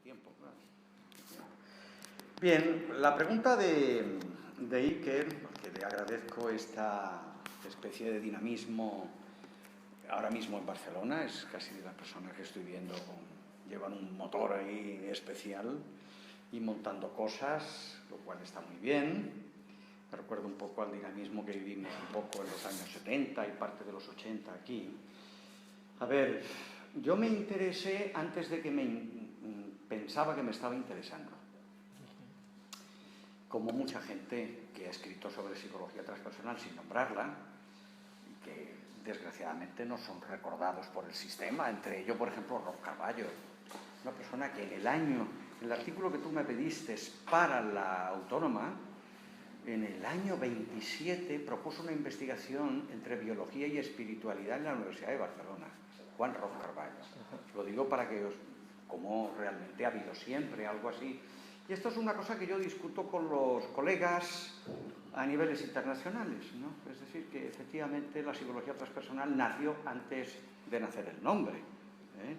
tiempo, claro. Bien, la pregunta de Iker, que le agradezco esta especie de dinamismo ahora mismo en Barcelona, es casi de las personas que estoy viendo, llevan un motor ahí especial y montando cosas, lo cual está muy bien. Me recuerda un poco al dinamismo que vivimos un poco en los años 70 y parte de los 80 aquí. A ver, yo me interesé antes de que pensaba que me estaba interesando. Como mucha gente que ha escrito sobre psicología transpersonal sin nombrarla y que desgraciadamente no son recordados por el sistema, entre ellos, por ejemplo, Rob Carballo, una persona que en el artículo que tú me pediste para la Autónoma, en el año 27 propuso una investigación entre biología y espiritualidad en la Universidad de Barcelona, Juan Rob Carballo. Lo digo para que como realmente ha habido siempre algo así. Y esto es una cosa que yo discuto con los colegas a niveles internacionales, ¿no? Es decir, que efectivamente la psicología transpersonal nació antes de nacer el nombre, ¿eh?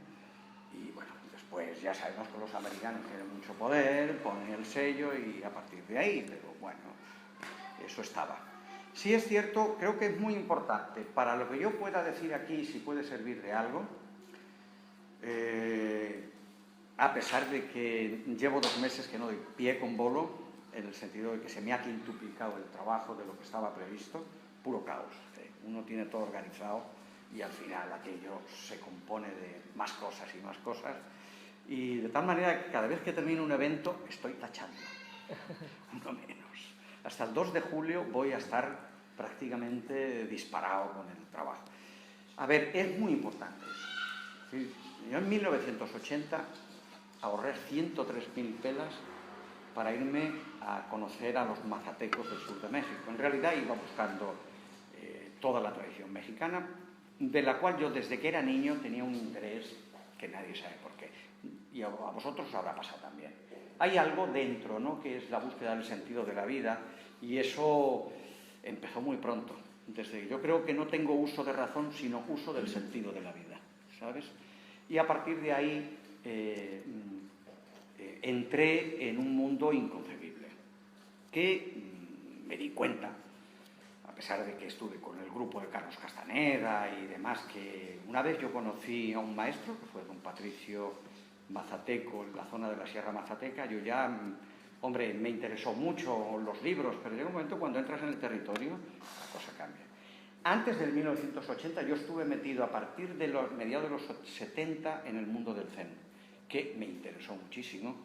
Y bueno, después ya sabemos que los americanos tienen mucho poder, ponen el sello y a partir de ahí, pero bueno, eso estaba. Sí es cierto, creo que es muy importante, para lo que yo pueda decir aquí, si puede servir de algo, a pesar de que llevo 2 meses que no doy pie con bolo, en el sentido de que se me ha quintuplicado el trabajo de lo que estaba previsto, puro caos. Uno tiene todo organizado y al final aquello se compone de más cosas y más cosas. Y de tal manera que cada vez que termino un evento estoy tachando, no menos. Hasta el 2 de julio voy a estar prácticamente disparado con el trabajo. A ver, es muy importante eso. Yo en 1980 ahorré 103.000 pelas para irme a conocer a los mazatecos del sur de México. En realidad iba buscando toda la tradición mexicana, de la cual yo desde que era niño tenía un interés que nadie sabe por qué. Y a vosotros os habrá pasado también. Hay algo dentro, ¿no?, que es la búsqueda del sentido de la vida, y eso empezó muy pronto. Yo creo que no tengo uso de razón, sino uso del sentido de la vida, ¿sabes? Y a partir de ahí entré en un mundo inconcebible, que me di cuenta, a pesar de que estuve con el grupo de Carlos Castaneda y demás, que una vez yo conocí a un maestro, que fue don Patricio Mazateco, en la zona de la Sierra Mazateca. Yo ya, hombre, me interesó mucho los libros, pero llega un momento cuando entras en el territorio, la cosa cambia. Antes del 1980 yo estuve metido a partir de los mediados de los 70 en el mundo del Zen, que me interesó muchísimo,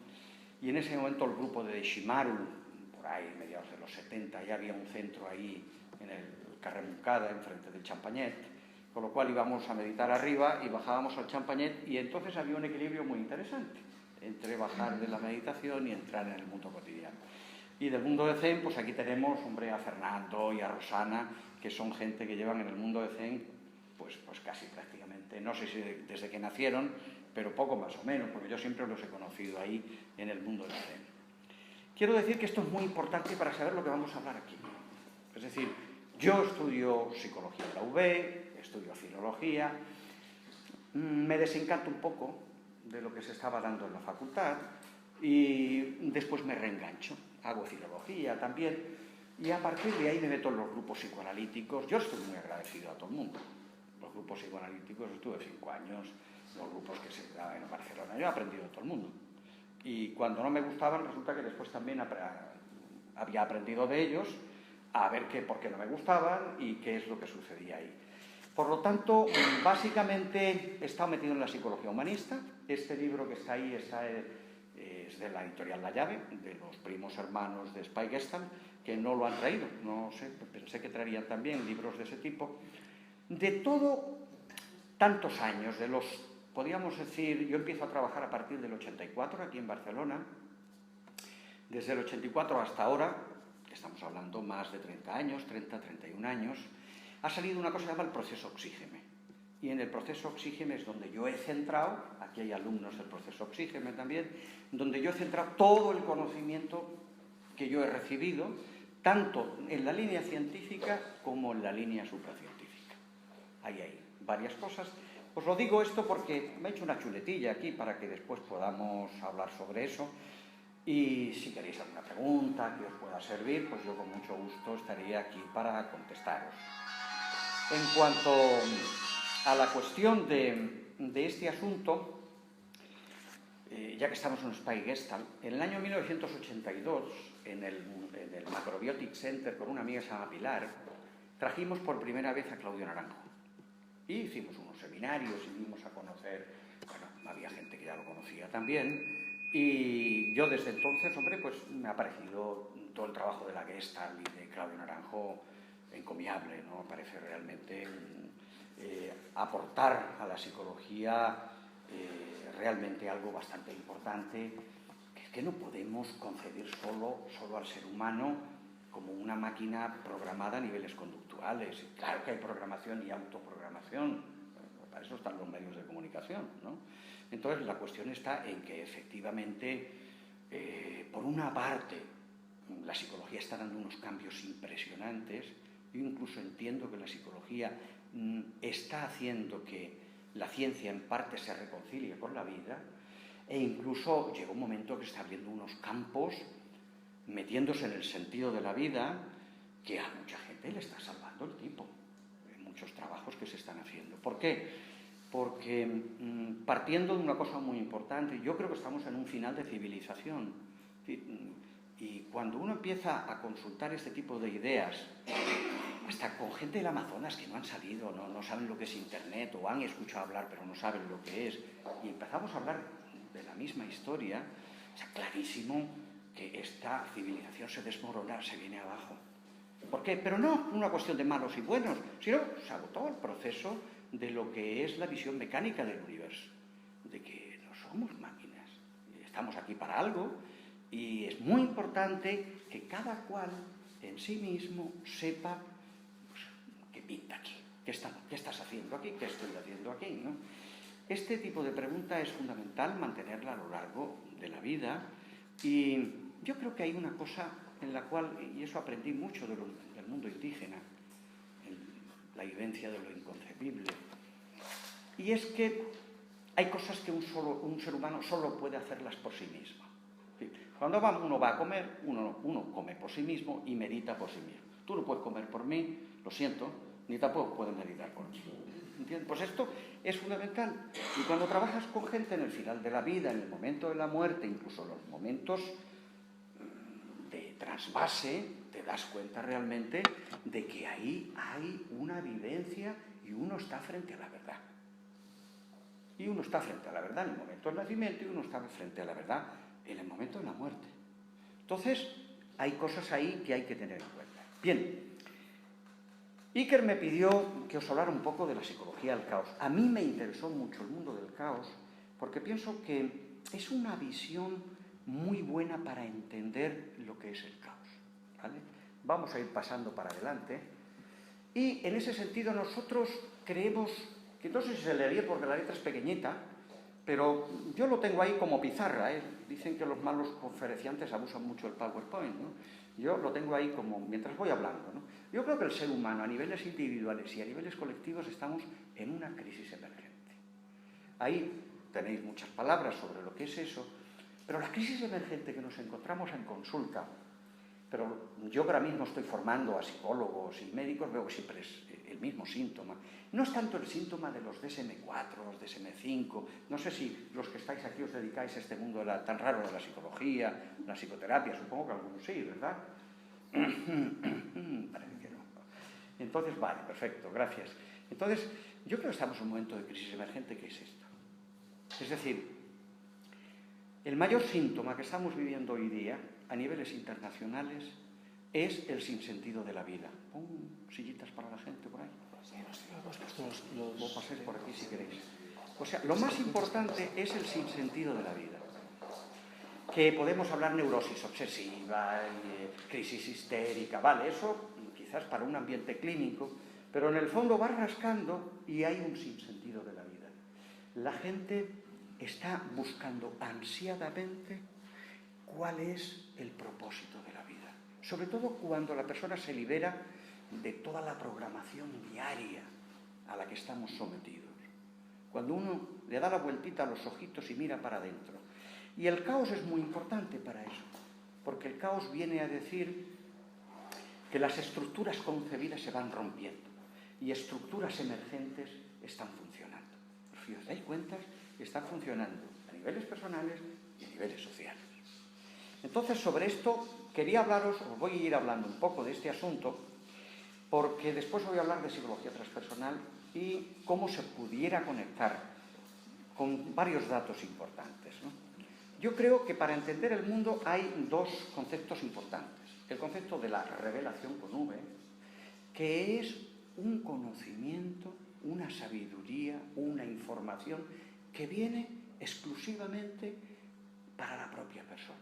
y en ese momento el grupo de Shimaru, por ahí mediados de los 70, ya había un centro ahí en el Carrer Moncada, enfrente del Champañet, con lo cual íbamos a meditar arriba y bajábamos al Champañet, y entonces había un equilibrio muy interesante entre bajar de la meditación y entrar en el mundo cotidiano. Y del mundo de Zen, pues aquí tenemos, hombre, a Fernando y a Rosana, que son gente que llevan en el mundo de Zen pues casi prácticamente, no sé si desde que nacieron, pero poco más o menos, porque yo siempre los he conocido ahí en el mundo del Zen. Quiero decir que esto es muy importante para saber lo que vamos a hablar aquí. Es decir, yo estudio psicología en la UB, estudio filología, me desencanto un poco de lo que se estaba dando en la facultad y después me reengancho, hago filología también, y a partir de ahí me meto en los grupos psicoanalíticos. Yo estoy muy agradecido a todo el mundo. Los grupos psicoanalíticos, estuve 5 años, los grupos que se daban en Barcelona, yo he aprendido de todo el mundo. Y cuando no me gustaban, resulta que después también había aprendido de ellos, a ver por qué no me gustaban y qué es lo que sucedía ahí. Por lo tanto, básicamente he estado metido en la psicología humanista. Este libro que está ahí es de la editorial La Llave, de los primos hermanos de Spy Gestalt, que no lo han traído, no sé, pensé que traerían también libros de ese tipo. De todo, tantos años, podríamos decir, yo empiezo a trabajar a partir del 84 aquí en Barcelona. Desde el 84 hasta ahora, que estamos hablando más de 30 años, 30, 31 años, ha salido una cosa que se llama el proceso Oxígeme. Y en el proceso Oxígeme es donde yo he centrado, aquí hay alumnos del proceso Oxígeme también, donde yo he centrado todo el conocimiento que yo he recibido, tanto en la línea científica como en la línea supracientífica. Ahí hay varias cosas. Os lo digo esto porque me he hecho una chuletilla aquí para que después podamos hablar sobre eso. Y si queréis alguna pregunta que os pueda servir, pues yo con mucho gusto estaría aquí para contestaros. En cuanto a la cuestión de este asunto, ya que estamos en Spy-Gestalt, en el año 1982, en el Macrobiotic Center, con una amiga que se llama Pilar, trajimos por primera vez a Claudio Naranjo. Y hicimos unos seminarios y dimos a conocer, bueno, había gente que ya lo conocía también, y yo desde entonces, hombre, pues me ha parecido todo el trabajo de la Gestalt y de Claudio Naranjo encomiable, ¿no? Parece realmente aportar a la psicología realmente algo bastante importante, que es que no podemos concebir solo al ser humano como una máquina programada a niveles conductuales. Claro que hay programación y autoprogramación, para eso están los medios de comunicación, ¿no? Entonces la cuestión está en que efectivamente, por una parte, la psicología está dando unos cambios impresionantes. Yo incluso entiendo que la psicología está haciendo que la ciencia en parte se reconcilie con la vida, e incluso llega un momento que está abriendo unos campos, metiéndose en el sentido de la vida, que a mucha gente le está salvando el tipo. Hay muchos trabajos que se están haciendo. ¿Por qué? Porque partiendo de una cosa muy importante, yo creo que estamos en un final de civilización. Y cuando uno empieza a consultar este tipo de ideas, hasta con gente del Amazonas que no han salido, no saben lo que es Internet, o han escuchado hablar pero no saben lo que es, y empezamos a hablar de la misma historia, o sea, clarísimo que esta civilización se desmorona, se viene abajo. ¿Por qué? Pero no una cuestión de malos y buenos, sino se agotó el proceso de lo que es la visión mecánica del universo, de que no somos máquinas, estamos aquí para algo, y es muy importante que cada cual en sí mismo sepa, pues, qué pinta aquí, qué estás haciendo aquí, qué estoy haciendo aquí, ¿no? Este tipo de pregunta es fundamental mantenerla a lo largo de la vida, y yo creo que hay una cosa en la cual, y eso aprendí mucho del mundo indígena, la vivencia de lo inconcebible, y es que hay cosas que un ser humano solo puede hacerlas por sí mismo. Cuando uno va a comer, uno come por sí mismo y medita por sí mismo. Tú no puedes comer por mí, lo siento, ni tampoco puedes meditar por mí. ¿Entiendes? Pues esto es fundamental. Y cuando trabajas con gente en el final de la vida, en el momento de la muerte, incluso en los momentos de trasvase, te das cuenta realmente de que ahí hay una vivencia y uno está frente a la verdad. Y uno está frente a la verdad en el momento del nacimiento y uno está frente a la verdad en el momento de la muerte. Entonces, hay cosas ahí que hay que tener en cuenta. Bien, Iker me pidió que os hablara un poco de la psicología del caos. A mí me interesó mucho el mundo del caos porque pienso que es una visión muy buena para entender lo que es el caos, ¿vale? Vamos a ir pasando para adelante. Y en ese sentido nosotros creemos que, no sé si se leería porque la letra es pequeñita, pero yo lo tengo ahí como pizarra, ¿eh? Dicen que los malos conferenciantes abusan mucho del PowerPoint, ¿no? Yo lo tengo ahí como mientras voy hablando, ¿no? Yo creo que el ser humano a niveles individuales y a niveles colectivos estamos en una crisis emergente. Ahí tenéis muchas palabras sobre lo que es eso, pero la crisis emergente que nos encontramos en consulta, pero yo que ahora mismo estoy formando a psicólogos y médicos, veo que siempre es el mismo síntoma. No es tanto el síntoma de los DSM-4, los DSM-5, no sé si los que estáis aquí os dedicáis a este mundo tan raro de la psicología, la psicoterapia, supongo que algunos sí, ¿verdad? Parece que no. Entonces, vale, perfecto, gracias. Entonces, yo creo que estamos en un momento de crisis emergente, ¿qué es esto? Es decir, el mayor síntoma que estamos viviendo hoy día a niveles internacionales es el sinsentido de la vida. Pon sillitas para la gente por ahí. Vos paséis por aquí si queréis. O sea, lo más importante es el sinsentido de la vida. Que podemos hablar neurosis obsesiva, crisis histérica, vale, eso quizás para un ambiente clínico, pero en el fondo va rascando y hay un sinsentido de la vida. La gente está buscando ansiadamente cuál es el propósito de la vida. Sobre todo cuando la persona se libera de toda la programación diaria a la que estamos sometidos. cuando uno le da la vueltita a los ojitos y mira para adentro. Y el caos es muy importante para eso, porque el caos viene a decir que las estructuras concebidas se van rompiendo y estructuras emergentes están funcionando. Si os dais cuenta, están funcionando a niveles personales y a niveles sociales. Entonces, sobre esto quería hablaros, os voy a ir hablando un poco de este asunto, porque después voy a hablar de psicología transpersonal y cómo se pudiera conectar con varios datos importantes, ¿no? Yo creo que para entender el mundo hay dos conceptos importantes. El concepto de la revelación con V, que es un conocimiento, una sabiduría, una información que viene exclusivamente para la propia persona.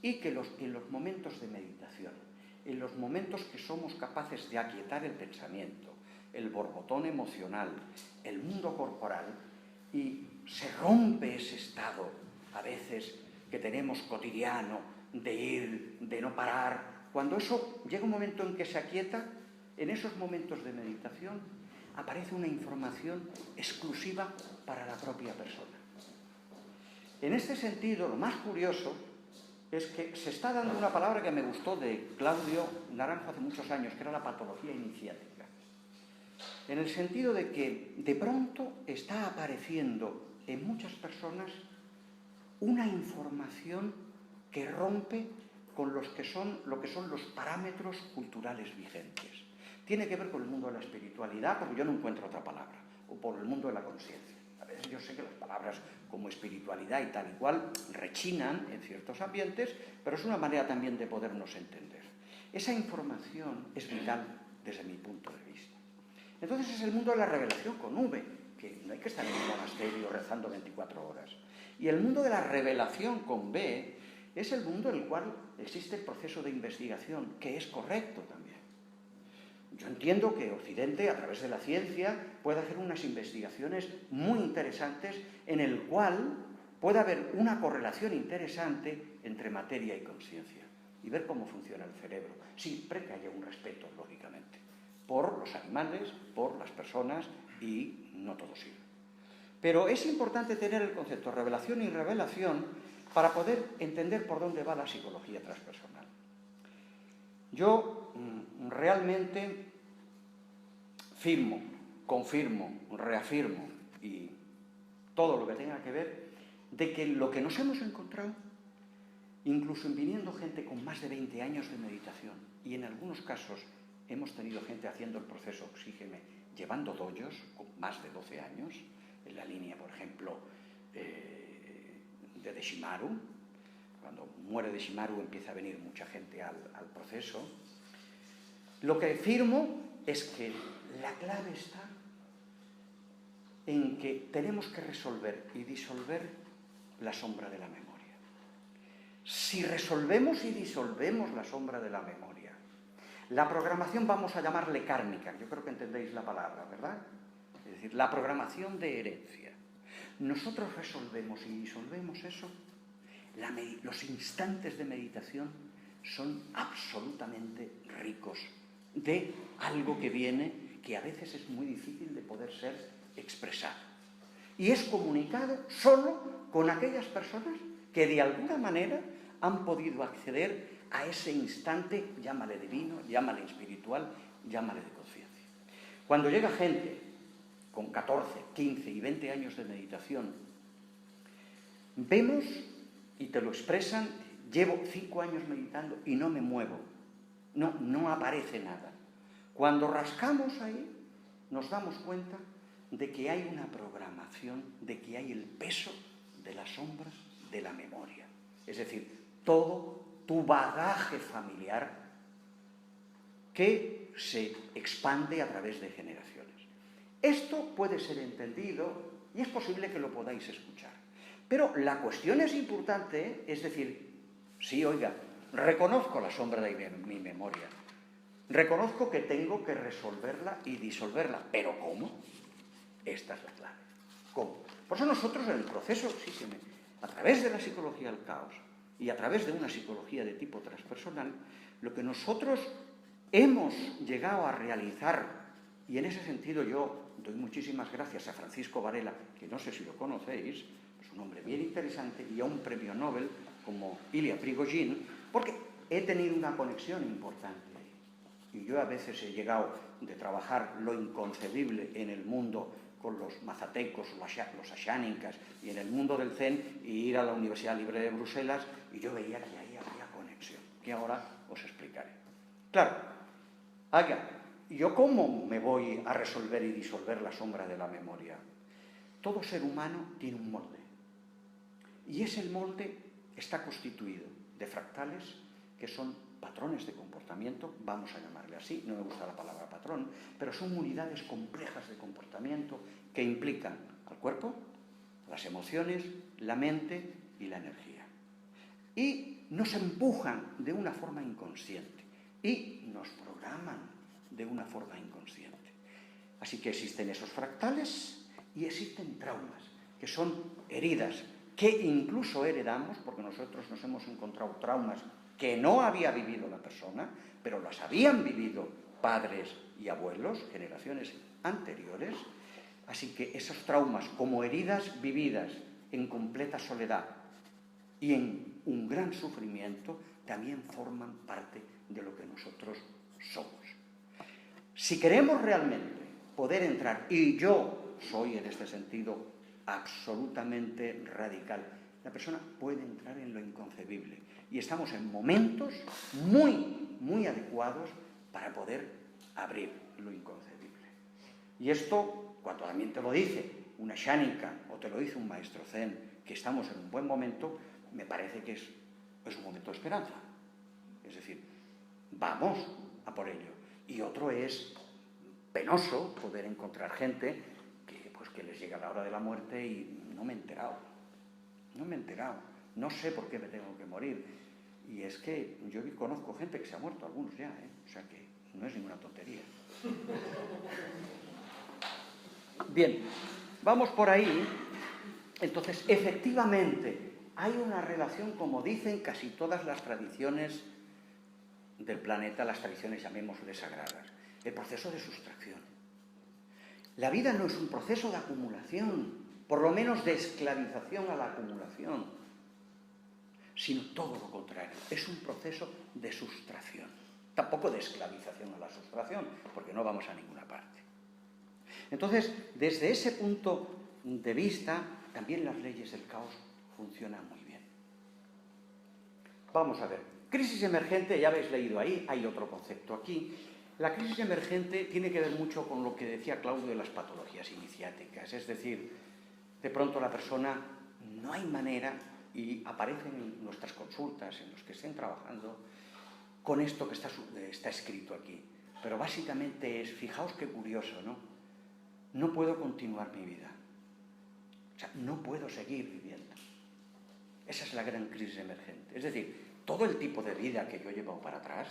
Y que en los momentos de meditación, en los momentos que somos capaces de aquietar el pensamiento, el borbotón emocional, el mundo corporal, y se rompe ese estado, a veces, que tenemos cotidiano, de ir, de no parar. Cuando eso llega un momento en que se aquieta, en esos momentos de meditación, aparece una información exclusiva para la propia persona. En este sentido, lo más curioso es que se está dando una palabra que me gustó de Claudio Naranjo hace muchos años, que era la patología iniciática. En el sentido de que de pronto está apareciendo en muchas personas una información que rompe con lo que son los parámetros culturales vigentes. Tiene que ver con el mundo de la espiritualidad, porque yo no encuentro otra palabra, o por el mundo de la conciencia. A veces yo sé que las palabras como espiritualidad y tal y cual rechinan en ciertos ambientes, pero es una manera también de podernos entender. Esa información es vital desde mi punto de vista. Entonces es el mundo de la revelación con V, que no hay que estar en un monasterio rezando 24 horas. Y el mundo de la revelación con B es el mundo en el cual existe el proceso de investigación, que es correcto también. Yo entiendo que Occidente, a través de la ciencia, puede hacer unas investigaciones muy interesantes en el cual puede haber una correlación interesante entre materia y conciencia y ver cómo funciona el cerebro, siempre que haya un respeto, lógicamente, por los animales, por las personas, y no todo sirve. Pero es importante tener el concepto de revelación y revelación para poder entender por dónde va la psicología transpersonal. Yo realmente firmo, confirmo, reafirmo y todo lo que tenga que ver de que lo que nos hemos encontrado, incluso viniendo gente con más de 20 años de meditación, y en algunos casos hemos tenido gente haciendo el proceso Oxígeme, llevando dojos con más de 12 años, en la línea, por ejemplo, de Deshimaru. Cuando muere Deshimaru empieza a venir mucha gente al proceso. Lo que afirmo es que la clave está en que tenemos que resolver y disolver la sombra de la memoria. Si resolvemos y disolvemos la sombra de la memoria, la programación vamos a llamarle kármica, yo creo que entendéis la palabra, ¿verdad? Es decir, la programación de herencia. Nosotros resolvemos y disolvemos eso, los instantes de meditación son absolutamente ricos de algo que viene, que a veces es muy difícil de poder ser expresado. Y es comunicado solo con aquellas personas que de alguna manera han podido acceder a ese instante, llámale divino, llámale espiritual, llámale de conciencia. Cuando llega gente con 14, 15 y 20 años de meditación, vemos, y te lo expresan, llevo 5 años meditando y no me muevo, no aparece nada. Cuando rascamos ahí, nos damos cuenta de que hay una programación, de que hay el peso de las sombras de la memoria. Es decir, todo tu bagaje familiar que se expande a través de generaciones. Esto puede ser entendido y es posible que lo podáis escuchar. Pero la cuestión es importante, es decir, sí, oiga, reconozco la sombra de mi memoria, reconozco que tengo que resolverla y disolverla, pero ¿cómo? Esta es la clave. ¿Cómo? Por eso nosotros en el proceso, a través de la psicología del caos y a través de una psicología de tipo transpersonal, lo que nosotros hemos llegado a realizar, y en ese sentido yo doy muchísimas gracias a Francisco Varela, que no sé si lo conocéis, es un hombre bien interesante, y a un premio Nobel como Ilya Prigogine, porque he tenido una conexión importante. Y yo a veces he llegado de trabajar lo inconcebible en el mundo con los mazatecos, los ashánicas, y en el mundo del Zen, y ir a la Universidad Libre de Bruselas, y yo veía que ahí había conexión, que ahora os explicaré. Claro, ¿yo cómo me voy a resolver y disolver la sombra de la memoria? Todo ser humano tiene un molde, y ese molde está constituido de fractales que son patrones de comportamiento, vamos a llamarle así, no me gusta la palabra patrón, pero son unidades complejas de comportamiento que implican al cuerpo, las emociones, la mente y la energía. Y nos empujan de una forma inconsciente y nos programan de una forma inconsciente. Así que existen esos fractales y existen traumas, que son heridas que incluso heredamos, porque nosotros nos hemos encontrado traumas que no había vivido la persona, pero las habían vivido padres y abuelos, generaciones anteriores. Así que esos traumas, como heridas vividas en completa soledad y en un gran sufrimiento, también forman parte de lo que nosotros somos. Si queremos realmente poder entrar, y yo soy en este sentido absolutamente radical, la persona puede entrar en lo inconcebible. Y estamos en momentos muy adecuados para poder abrir lo inconcebible. Y esto, cuando también te lo dice una shánica o te lo dice un maestro zen, que estamos en un buen momento, me parece que es un momento de esperanza. Es decir, vamos a por ello. Y otro es penoso poder encontrar gente que les llega la hora de la muerte y no me he enterado. No sé por qué me tengo que morir. Y es que yo conozco gente que se ha muerto, algunos ya, o sea que no es ninguna tontería. Bien, vamos por ahí. Entonces, efectivamente, hay una relación, como dicen casi todas las tradiciones del planeta, las tradiciones, llamémosle sagradas, el proceso de sustracción. La vida no es un proceso de acumulación, por lo menos de esclavización a la acumulación, sino todo lo contrario, es un proceso de sustracción, tampoco de esclavización a la sustracción, porque no vamos a ninguna parte. Entonces, desde ese punto de vista, también las leyes del caos funcionan muy bien. Vamos a ver, crisis emergente, ya habéis leído ahí, hay otro concepto aquí. La crisis emergente tiene que ver mucho con lo que decía Claudio de las patologías iniciáticas, es decir, de pronto la persona no hay manera, y aparecen en nuestras consultas, en los que estén trabajando, con esto que está escrito aquí. Pero básicamente es, fijaos qué curioso, ¿no? No puedo continuar mi vida. O sea, no puedo seguir viviendo. Esa es la gran crisis emergente. Es decir, todo el tipo de vida que yo he llevado para atrás,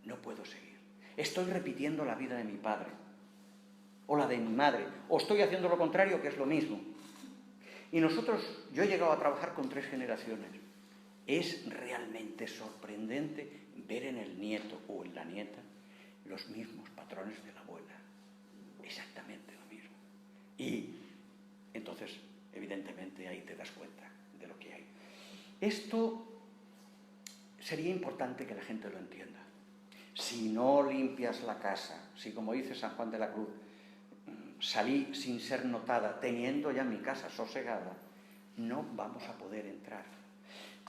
no puedo seguir. Estoy repitiendo la vida de mi padre, o la de mi madre, o estoy haciendo lo contrario, que es lo mismo. Y yo he llegado a trabajar con 3 generaciones. Es realmente sorprendente ver en el nieto o en la nieta los mismos patrones de la abuela. Exactamente lo mismo. Y entonces, evidentemente, ahí te das cuenta de lo que hay. Esto sería importante que la gente lo entienda. Si no limpias la casa, si, como dice San Juan de la Cruz, salí sin ser notada, teniendo ya mi casa sosegada, no vamos a poder entrar.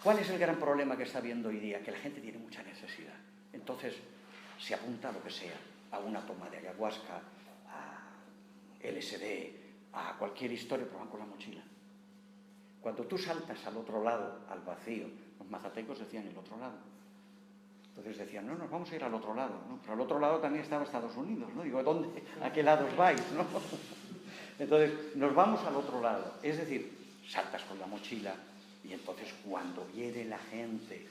¿Cuál es el gran problema que está habiendo hoy día? Que la gente tiene mucha necesidad. Entonces, se apunta a lo que sea, a una toma de ayahuasca, a LSD, a cualquier historia, pero van con la mochila. Cuando tú saltas al otro lado, al vacío, los mazatecos decían el otro lado. Entonces decían, no, nos vamos a ir al otro lado, ¿no? Pero al otro lado también estaba Estados Unidos, ¿no? Digo, ¿dónde? ¿A qué lados vais, no? Entonces, nos vamos al otro lado. Es decir, saltas con la mochila y entonces cuando viene la gente,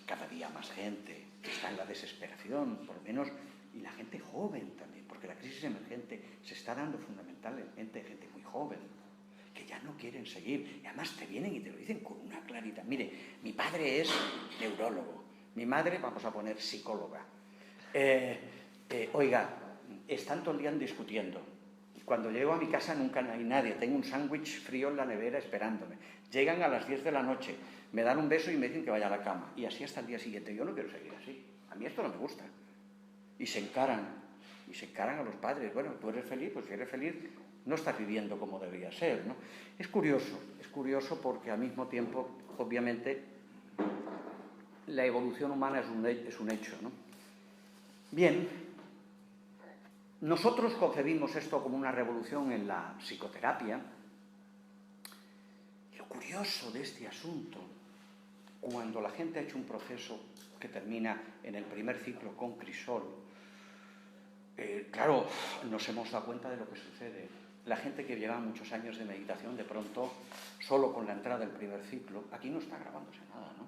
cada día más gente, que está en la desesperación, por lo menos, y la gente joven también, porque la crisis emergente se está dando fundamentalmente gente muy joven, que ya no quieren seguir. Y además te vienen y te lo dicen con una claridad. Mire, mi padre es neurólogo. Mi madre, vamos a poner psicóloga. Oiga, están todo el día discutiendo. Cuando llego a mi casa nunca hay nadie, tengo un sándwich frío en la nevera esperándome. Llegan a las 10 de la noche, me dan un beso y me dicen que vaya a la cama. Y así hasta el día siguiente. Yo no quiero seguir así. A mí esto no me gusta. Y se encaran a los padres. Bueno, tú eres feliz, pues si eres feliz no estás viviendo como debería ser, ¿no? Es curioso porque al mismo tiempo, obviamente, la evolución humana es un hecho, ¿no? Bien, nosotros concebimos esto como una revolución en la psicoterapia. Lo curioso de este asunto, cuando la gente ha hecho un proceso que termina en el primer ciclo con crisol, claro, nos hemos dado cuenta de lo que sucede. La gente que lleva muchos años de meditación, de pronto, solo con la entrada del primer ciclo, aquí no está grabándose nada, ¿no?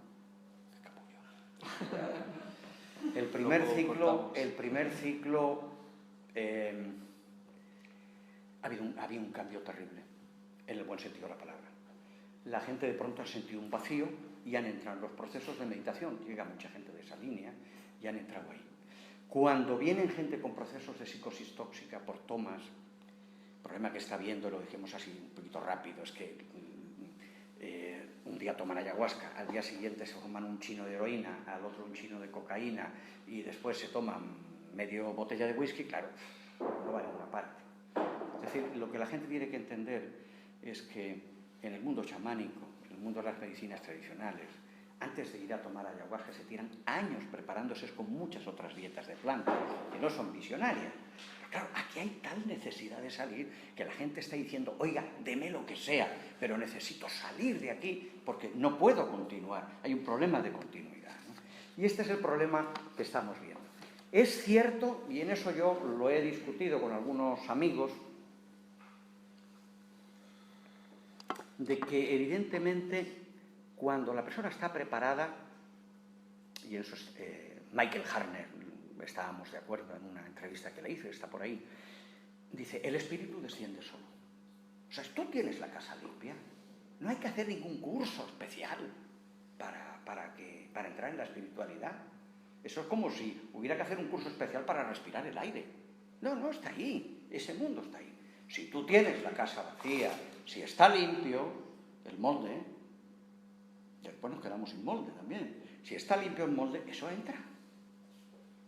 ¡Qué capullo! El primer ciclo ha habido un cambio terrible, en el buen sentido de la palabra. La gente de pronto ha sentido un vacío y han entrado en los procesos de meditación. Llega mucha gente de esa línea y han entrado ahí. Cuando vienen gente con procesos de psicosis tóxica por tomas, el problema que está viendo, lo dijimos así un poquito rápido, es que un día toman ayahuasca, al día siguiente se toman un chino de heroína, al otro un chino de cocaína y después se toman medio botella de whisky, claro, no va a ninguna parte. Es decir, lo que la gente tiene que entender es que en el mundo chamánico, en el mundo de las medicinas tradicionales, antes de ir a tomar ayahuasca se tiran años preparándose con muchas otras dietas de plantas que no son visionarias. Pero claro, aquí hay tal necesidad de salir que la gente está diciendo, oiga, deme lo que sea, pero necesito salir de aquí porque no puedo continuar. Hay un problema de continuidad, ¿no? Y este es el problema que estamos viendo. Es cierto, y en eso yo lo he discutido con algunos amigos, de que evidentemente cuando la persona está preparada, y en eso Michael Harner, estábamos de acuerdo en una entrevista que le hice, está por ahí, dice, el espíritu desciende solo. O sea, tú tienes la casa limpia, no hay que hacer ningún curso especial para entrar en la espiritualidad. Eso es como si hubiera que hacer un curso especial para respirar el aire. No, está ahí, ese mundo está ahí. Si tú tienes la casa vacía, si está limpio el molde, después nos quedamos sin molde también. Si está limpio el molde, eso entra.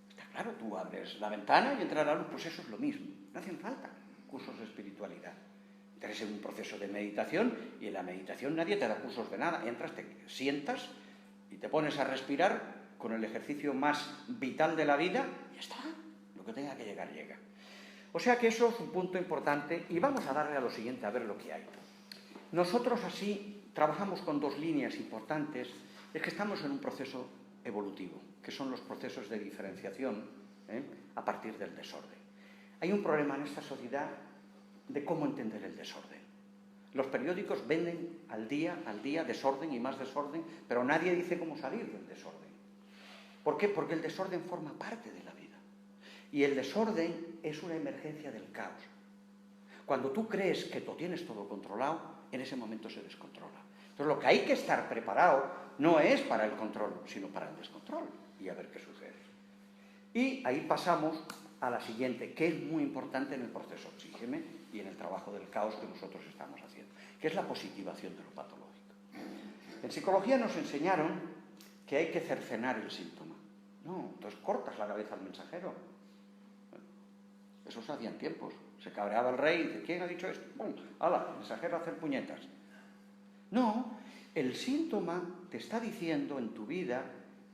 Está claro, tú abres la ventana y entra la luz, pues eso es lo mismo. No hacen falta cursos de espiritualidad. Entras en un proceso de meditación y en la meditación nadie te da cursos de nada. Entras, te sientas y te pones a respirar con el ejercicio más vital de la vida y ya está. Lo que tenga que llegar, llega. O sea que eso es un punto importante y vamos a darle a lo siguiente, a ver lo que hay. Nosotros así trabajamos con dos líneas importantes, es que estamos en un proceso evolutivo, que son los procesos de diferenciación a partir del desorden. Hay un problema en esta sociedad de cómo entender el desorden. Los periódicos venden al día desorden y más desorden, pero nadie dice cómo salir del desorden. ¿Por qué? Porque el desorden forma parte de la vida. Y el desorden es una emergencia del caos. Cuando tú crees que lo tienes todo controlado, en ese momento se descontrola. Entonces lo que hay que estar preparado no es para el control, sino para el descontrol y a ver qué sucede. Y ahí pasamos a la siguiente, que es muy importante en el proceso Oxígeme y en el trabajo del caos que nosotros estamos haciendo, que es la positivación de lo patológico. En psicología nos enseñaron que hay que cercenar el síntoma. No, entonces cortas la cabeza al mensajero. Eso se hacía en tiempos. Se cabreaba el rey y dice, ¿quién ha dicho esto? ¡Pum! ¡Hala! El mensajero a hacer puñetas. No, el síntoma te está diciendo en tu vida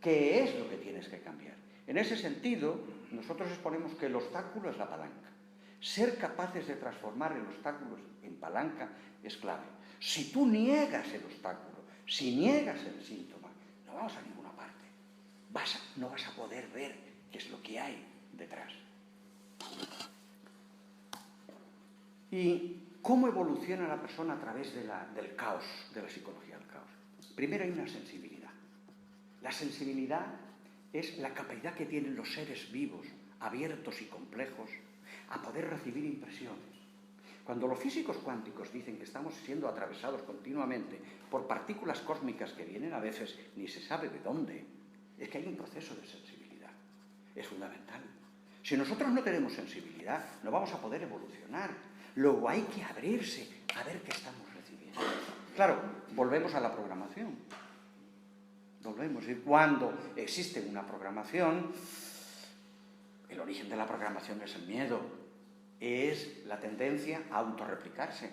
qué es lo que tienes que cambiar. En ese sentido, nosotros exponemos que el obstáculo es la palanca. Ser capaces de transformar el obstáculo en palanca es clave. Si tú niegas el obstáculo, si niegas el síntoma, no vamos a ninguna parte. No vas a poder ver qué es lo que hay detrás. ¿Y cómo evoluciona la persona a través del caos, de la psicología del caos? Primero hay una sensibilidad. La sensibilidad es la capacidad que tienen los seres vivos, abiertos y complejos, a poder recibir impresiones. Cuando los físicos cuánticos dicen que estamos siendo atravesados continuamente por partículas cósmicas que vienen a veces ni se sabe de dónde, es que hay un proceso de sensibilidad. Es fundamental. Si nosotros no tenemos sensibilidad, no vamos a poder evolucionar. Luego hay que abrirse a ver qué estamos recibiendo. Claro, volvemos a la programación. Volvemos. Y cuando existe una programación, el origen de la programación es el miedo, es la tendencia a autorreplicarse.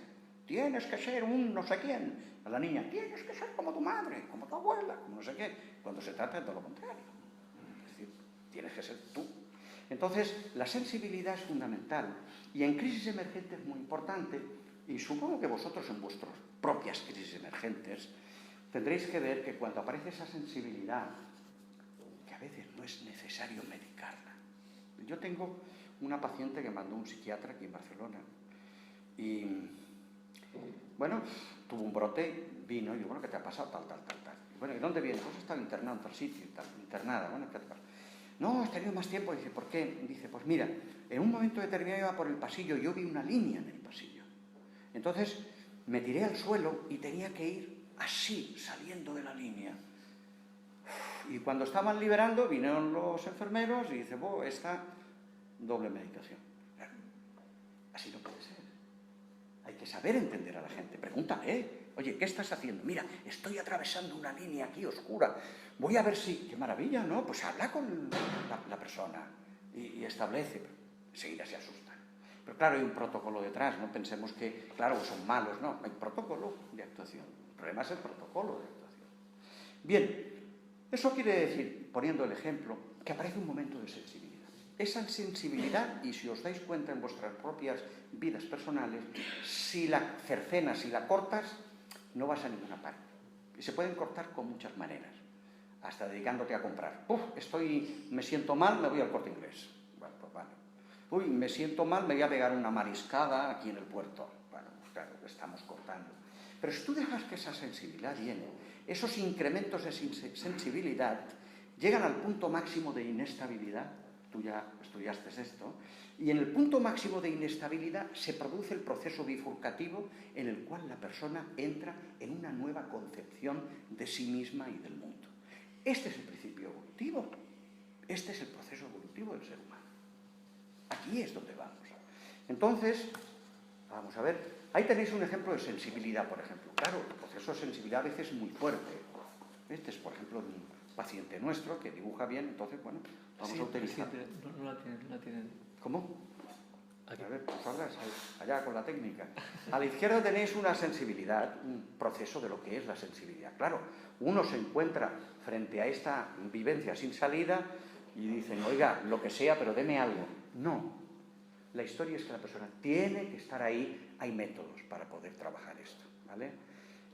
Tienes que ser un no sé quién. A la niña, tienes que ser como tu madre, como tu abuela, como no sé qué. Cuando se trata de todo lo contrario. Es decir, tienes que ser tú. Entonces, la sensibilidad es fundamental. Y en crisis emergente es muy importante. Y supongo que vosotros en vuestras propias crisis emergentes tendréis que ver que cuando aparece esa sensibilidad, que a veces no es necesario medicarla. Yo tengo una paciente que mandó un psiquiatra aquí en Barcelona y, bueno, tuvo un brote, vino y yo, bueno, ¿qué te ha pasado? Tal. Y, bueno, ¿y dónde vienes? Pues he estado internado en tal sitio y tal, internada. Bueno, ¿qué te pasa? No, has tenido más tiempo. Dice, ¿por qué? Dice, pues mira, en un momento determinado iba por el pasillo y yo vi una línea en el pasillo. Entonces me tiré al suelo y tenía que ir así, saliendo de la línea. Y cuando estaban liberando, vinieron los enfermeros y dice, esta doble medicación. Así no puede ser. Hay que saber entender a la gente. Pregúntale, oye, ¿qué estás haciendo? Mira, estoy atravesando una línea aquí oscura. Voy a ver si... ¡Qué maravilla!, ¿no? Pues habla con la persona y establece. Enseguida se asustan. Pero claro, hay un protocolo detrás. No pensemos que, claro, son malos. No, hay protocolo de actuación. El problema es el protocolo de actuación. Bien, eso quiere decir, poniendo el ejemplo, que aparece un momento de sensibilidad. Esa sensibilidad, y si os dais cuenta en vuestras propias vidas personales, si la cercenas, si la cortas, no vas a ninguna parte. Y se pueden cortar con muchas maneras, hasta dedicándote a comprar. Me siento mal, me voy al Corte Inglés. Bueno, pues vale. Me siento mal, me voy a pegar una mariscada aquí en el puerto. Bueno, pues claro, estamos cortando. Pero si tú dejas que esa sensibilidad viene, esos incrementos de sensibilidad llegan al punto máximo de inestabilidad. Tú ya estudiaste esto, y en el punto máximo de inestabilidad se produce el proceso bifurcativo en el cual la persona entra en una nueva concepción de sí misma y del mundo. Este es el principio evolutivo, este es el proceso evolutivo del ser humano. Aquí es donde vamos. Entonces, vamos a ver, ahí tenéis un ejemplo de sensibilidad, por ejemplo. Claro, el proceso de sensibilidad a veces es muy fuerte. Este es, por ejemplo, un paciente nuestro que dibuja bien, entonces, bueno, vamos a utilizar. No la tienen. ¿Cómo? Aquí. A ver, pues hablas allá con la técnica. A la izquierda tenéis una sensibilidad, un proceso de lo que es la sensibilidad. Claro, uno se encuentra frente a esta vivencia sin salida y dicen, oiga, lo que sea, pero deme algo. No. La historia es que la persona tiene que estar ahí, hay métodos para poder trabajar esto, ¿vale?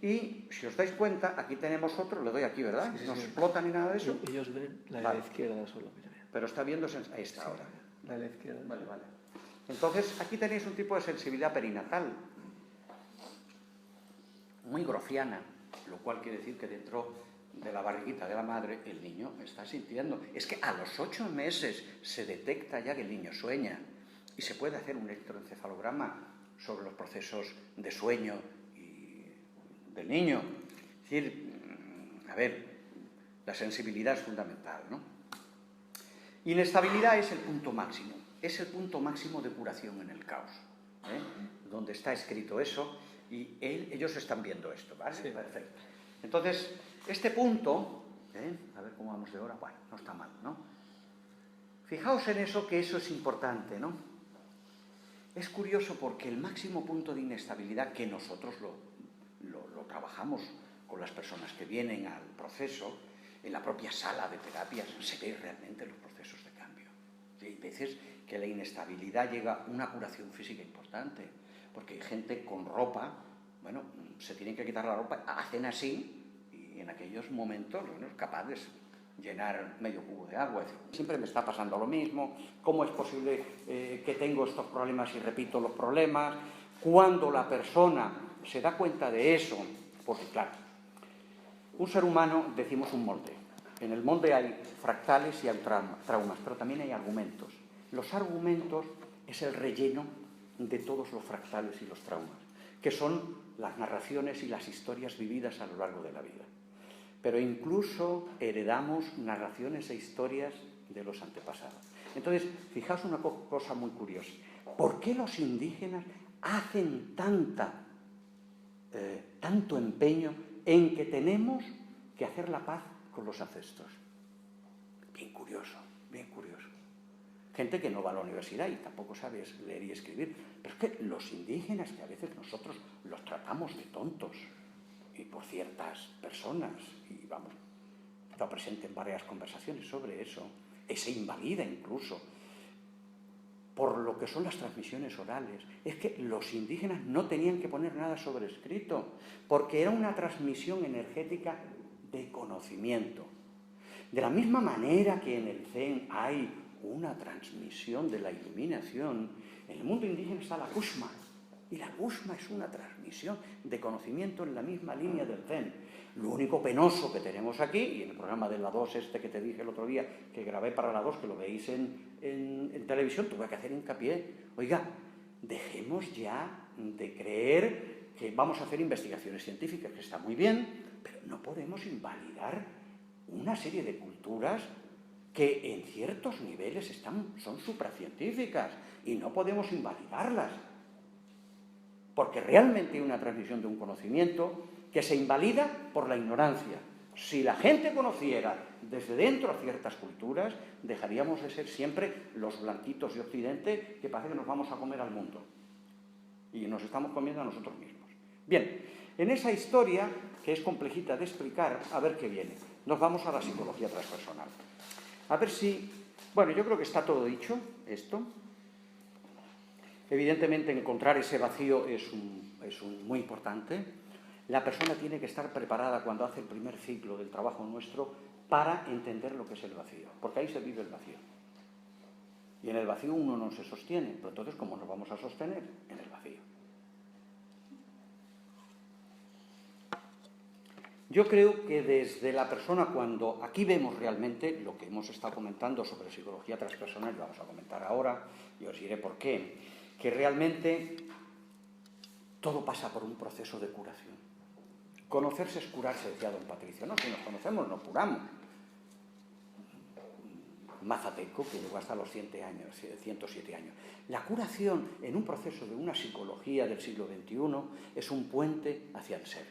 Y si os dais cuenta, aquí tenemos otro, le doy aquí, ¿verdad? Sí, no se explota ni nada de eso. Ellos ven la de la izquierda solo, mira. Pero está viendo ahí está ahora. La de la izquierda. Vale. Entonces, aquí tenéis un tipo de sensibilidad perinatal, muy grofiana, lo cual quiere decir que dentro de la barriguita de la madre el niño está sintiendo. Es que a los 8 meses se detecta ya que el niño sueña y se puede hacer un electroencefalograma sobre los procesos de sueño del niño. Es decir, a ver, la sensibilidad es fundamental, ¿no? Inestabilidad es el punto máximo, es el punto máximo de curación en el caos, donde está escrito eso y ellos están viendo esto, ¿vale? Sí. Perfecto. Entonces, este punto, a ver cómo vamos de hora, bueno, no está mal, ¿no? Fijaos en eso, que eso es importante, ¿no? Es curioso porque el máximo punto de inestabilidad que nosotros lo trabajamos con las personas que vienen al proceso, en la propia sala de terapias, se ve realmente los procesos de cambio. Hay veces que la inestabilidad llega a una curación física importante, porque hay gente con ropa, bueno, se tienen que quitar la ropa, hacen así, y en aquellos momentos, bueno, es capaz de llenar medio cubo de agua. Siempre me está pasando lo mismo. ¿Cómo es posible que tengo estos problemas y repito los problemas? Cuando la persona se da cuenta de eso, porque claro, un ser humano, decimos un molde. En el molde hay fractales y hay traumas, pero también hay argumentos. Los argumentos es el relleno de todos los fractales y los traumas, que son las narraciones y las historias vividas a lo largo de la vida. Pero incluso heredamos narraciones e historias de los antepasados. Entonces, fijaos una cosa muy curiosa. ¿Por qué los indígenas hacen tanto empeño en que tenemos que hacer la paz con los ancestros. Bien curioso, bien curioso. Gente que no va a la universidad y tampoco sabe leer y escribir. Pero es que los indígenas, que a veces nosotros los tratamos de tontos, y por ciertas personas, y vamos, he estado presente en varias conversaciones sobre eso, se invalida incluso por lo que son las transmisiones orales. Es que los indígenas no tenían que poner nada sobre escrito, porque era una transmisión energética de conocimiento. De la misma manera que en el Zen hay una transmisión de la iluminación, en el mundo indígena está la Kushma, y la Kushma es una transmisión de conocimiento en la misma línea del Zen. Lo único penoso que tenemos aquí, y en el programa de la 2 que te dije el otro día, que grabé para la 2, que lo veis en televisión, tuve que hacer hincapié. Oiga, dejemos ya de creer que vamos a hacer investigaciones científicas, que está muy bien, pero no podemos invalidar una serie de culturas que en ciertos niveles son supracientíficas y no podemos invalidarlas. Porque realmente hay una transmisión de un conocimiento que se invalida por la ignorancia. Si la gente conociera desde dentro a ciertas culturas, dejaríamos de ser siempre los blanquitos de Occidente que parece que nos vamos a comer al mundo. Y nos estamos comiendo a nosotros mismos. Bien, en esa historia, que es complejita de explicar, a ver qué viene. Nos vamos a la psicología transpersonal. A ver si... Bueno, yo creo que está todo dicho, esto. Evidentemente, encontrar ese vacío es muy importante. La persona tiene que estar preparada cuando hace el primer ciclo del trabajo nuestro para entender lo que es el vacío, porque ahí se vive el vacío. Y en el vacío uno no se sostiene, pero entonces, ¿cómo nos vamos a sostener? En el vacío. Yo creo que desde la persona, cuando aquí vemos realmente lo que hemos estado comentando sobre psicología transpersonal, lo vamos a comentar ahora y os diré por qué, que realmente todo pasa por un proceso de curación. Conocerse es curarse, decía don Patricio. No, si nos conocemos, nos curamos. Mazateco, que llegó hasta los 107 años. La curación, en un proceso de una psicología del siglo XXI, es un puente hacia el ser.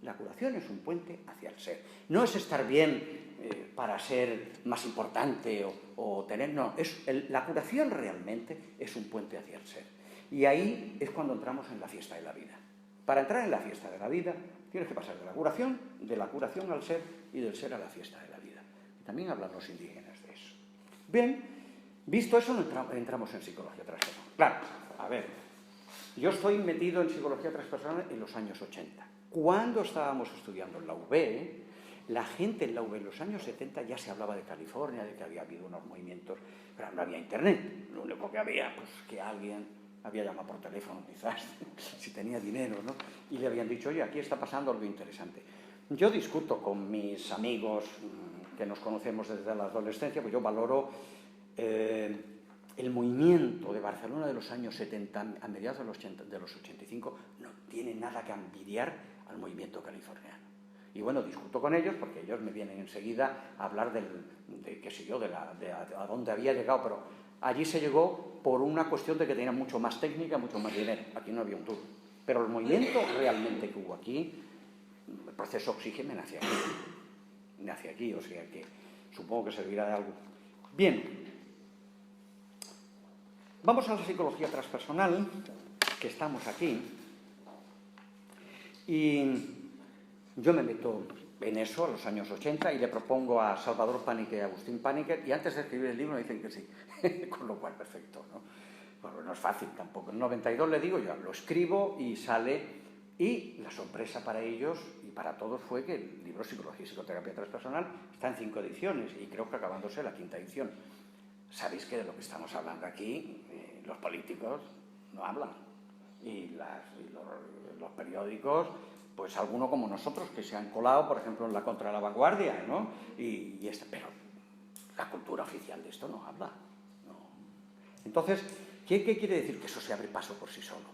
La curación es un puente hacia el ser. No es estar bien para ser más importante o tener... No, la curación realmente es un puente hacia el ser. Y ahí es cuando entramos en la fiesta de la vida. Para entrar en la fiesta de la vida, tienes que pasar de la curación al ser y del ser a la fiesta de la vida. Y también hablan los indígenas de eso. Bien, visto eso, entramos en psicología transpersonal. Claro, a ver, yo estoy metido en psicología transpersonal en los años 80. Cuando estábamos estudiando en la UB, la gente en la UB en los años 70 ya se hablaba de California, de que había habido unos movimientos, pero no había internet. Lo único que había, pues que alguien había llamado por teléfono, quizás, si tenía dinero, ¿no? Y le habían dicho, oye, aquí está pasando algo interesante. Yo discuto con mis amigos que nos conocemos desde la adolescencia, pues yo valoro el movimiento de Barcelona de los años 70, a mediados de los 85, no tiene nada que envidiar al movimiento californiano. Y bueno, discuto con ellos porque ellos me vienen enseguida a hablar de qué sé yo, de a dónde había llegado, pero allí se llegó por una cuestión de que tenían mucho más técnica, mucho más dinero. Aquí no había un duro. Pero el movimiento realmente que hubo aquí, el proceso Oxígeno nace aquí, o sea que supongo que servirá de algo. Bien, vamos a la psicología transpersonal, que estamos aquí, y yo me meto en eso a los años 80 y le propongo a Salvador Paniker y a Agustín Paniker, y antes de escribir el libro me dicen que sí, con lo cual perfecto, ¿no? Bueno, no es fácil tampoco. En 92 le digo, yo lo escribo y sale, y la sorpresa para ellos y para todos fue que el libro Psicología y Psicoterapia Transpersonal está en 5 ediciones y creo que acabándose la 5ª edición. Sabéis que de lo que estamos hablando aquí, los políticos no hablan, y los periódicos, pues algunos como nosotros que se han colado, por ejemplo, en la Contra la Vanguardia, ¿no? Pero la cultura oficial de esto no habla, ¿no? Entonces, ¿qué quiere decir? Que eso se abre paso por sí solo.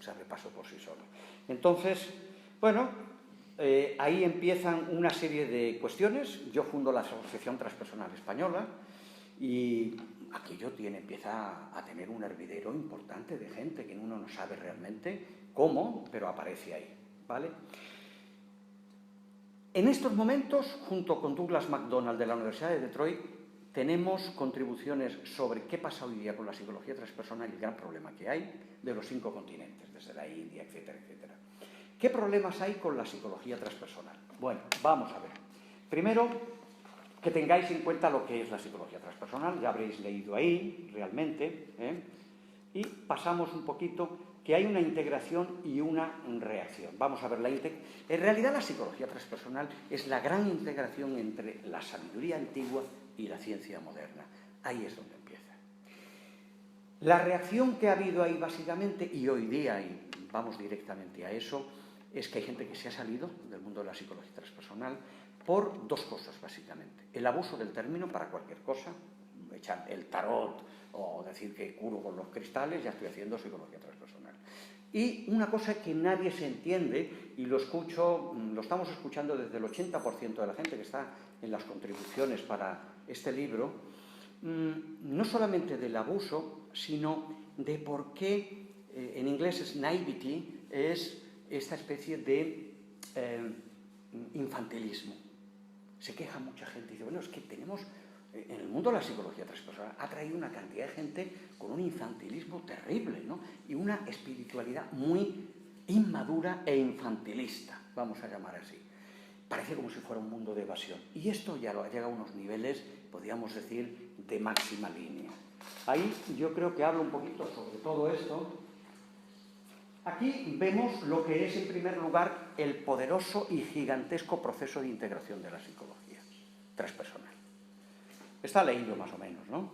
Se abre paso por sí solo. Entonces, bueno, ahí empiezan una serie de cuestiones. Yo fundo la Asociación Transpersonal Española y aquello empieza a tener un hervidero importante de gente que uno no sabe realmente cómo, pero aparece ahí, ¿vale? En estos momentos, junto con Douglas MacDonald de la Universidad de Detroit, tenemos contribuciones sobre qué pasa hoy día con la psicología transpersonal y el gran problema que hay de los 5 continentes, desde la India, etcétera, etcétera. ¿Qué problemas hay con la psicología transpersonal? Bueno, vamos a ver. Primero, que tengáis en cuenta lo que es la psicología transpersonal, ya habréis leído ahí, realmente, y pasamos un poquito que hay una integración y una reacción. Vamos a ver, en realidad la psicología transpersonal es la gran integración entre la sabiduría antigua y la ciencia moderna. Ahí es donde empieza. La reacción que ha habido ahí básicamente, y hoy día, y vamos directamente a eso, es que hay gente que se ha salido del mundo de la psicología transpersonal por 2 cosas básicamente. El abuso del término para cualquier cosa, echar el tarot o decir que curo con los cristales, ya estoy haciendo psicología transpersonal. Y una cosa que nadie se entiende, y lo estamos escuchando desde el 80% de la gente que está en las contribuciones para este libro, no solamente del abuso, sino de por qué, en inglés es naivety, es esta especie de infantilismo. Se queja mucha gente y dice, bueno, es que tenemos, en el mundo de la psicología transpersonal, ha traído una cantidad de gente con un infantilismo terrible, ¿no? Y una espiritualidad muy inmadura e infantilista, vamos a llamar así. Parece como si fuera un mundo de evasión. Y esto ya llega a unos niveles, podríamos decir, de máxima línea. Ahí yo creo que hablo un poquito sobre todo esto. Aquí vemos lo que es, en primer lugar, el poderoso y gigantesco proceso de integración de la psicología transpersonal. Está leído más o menos, ¿no?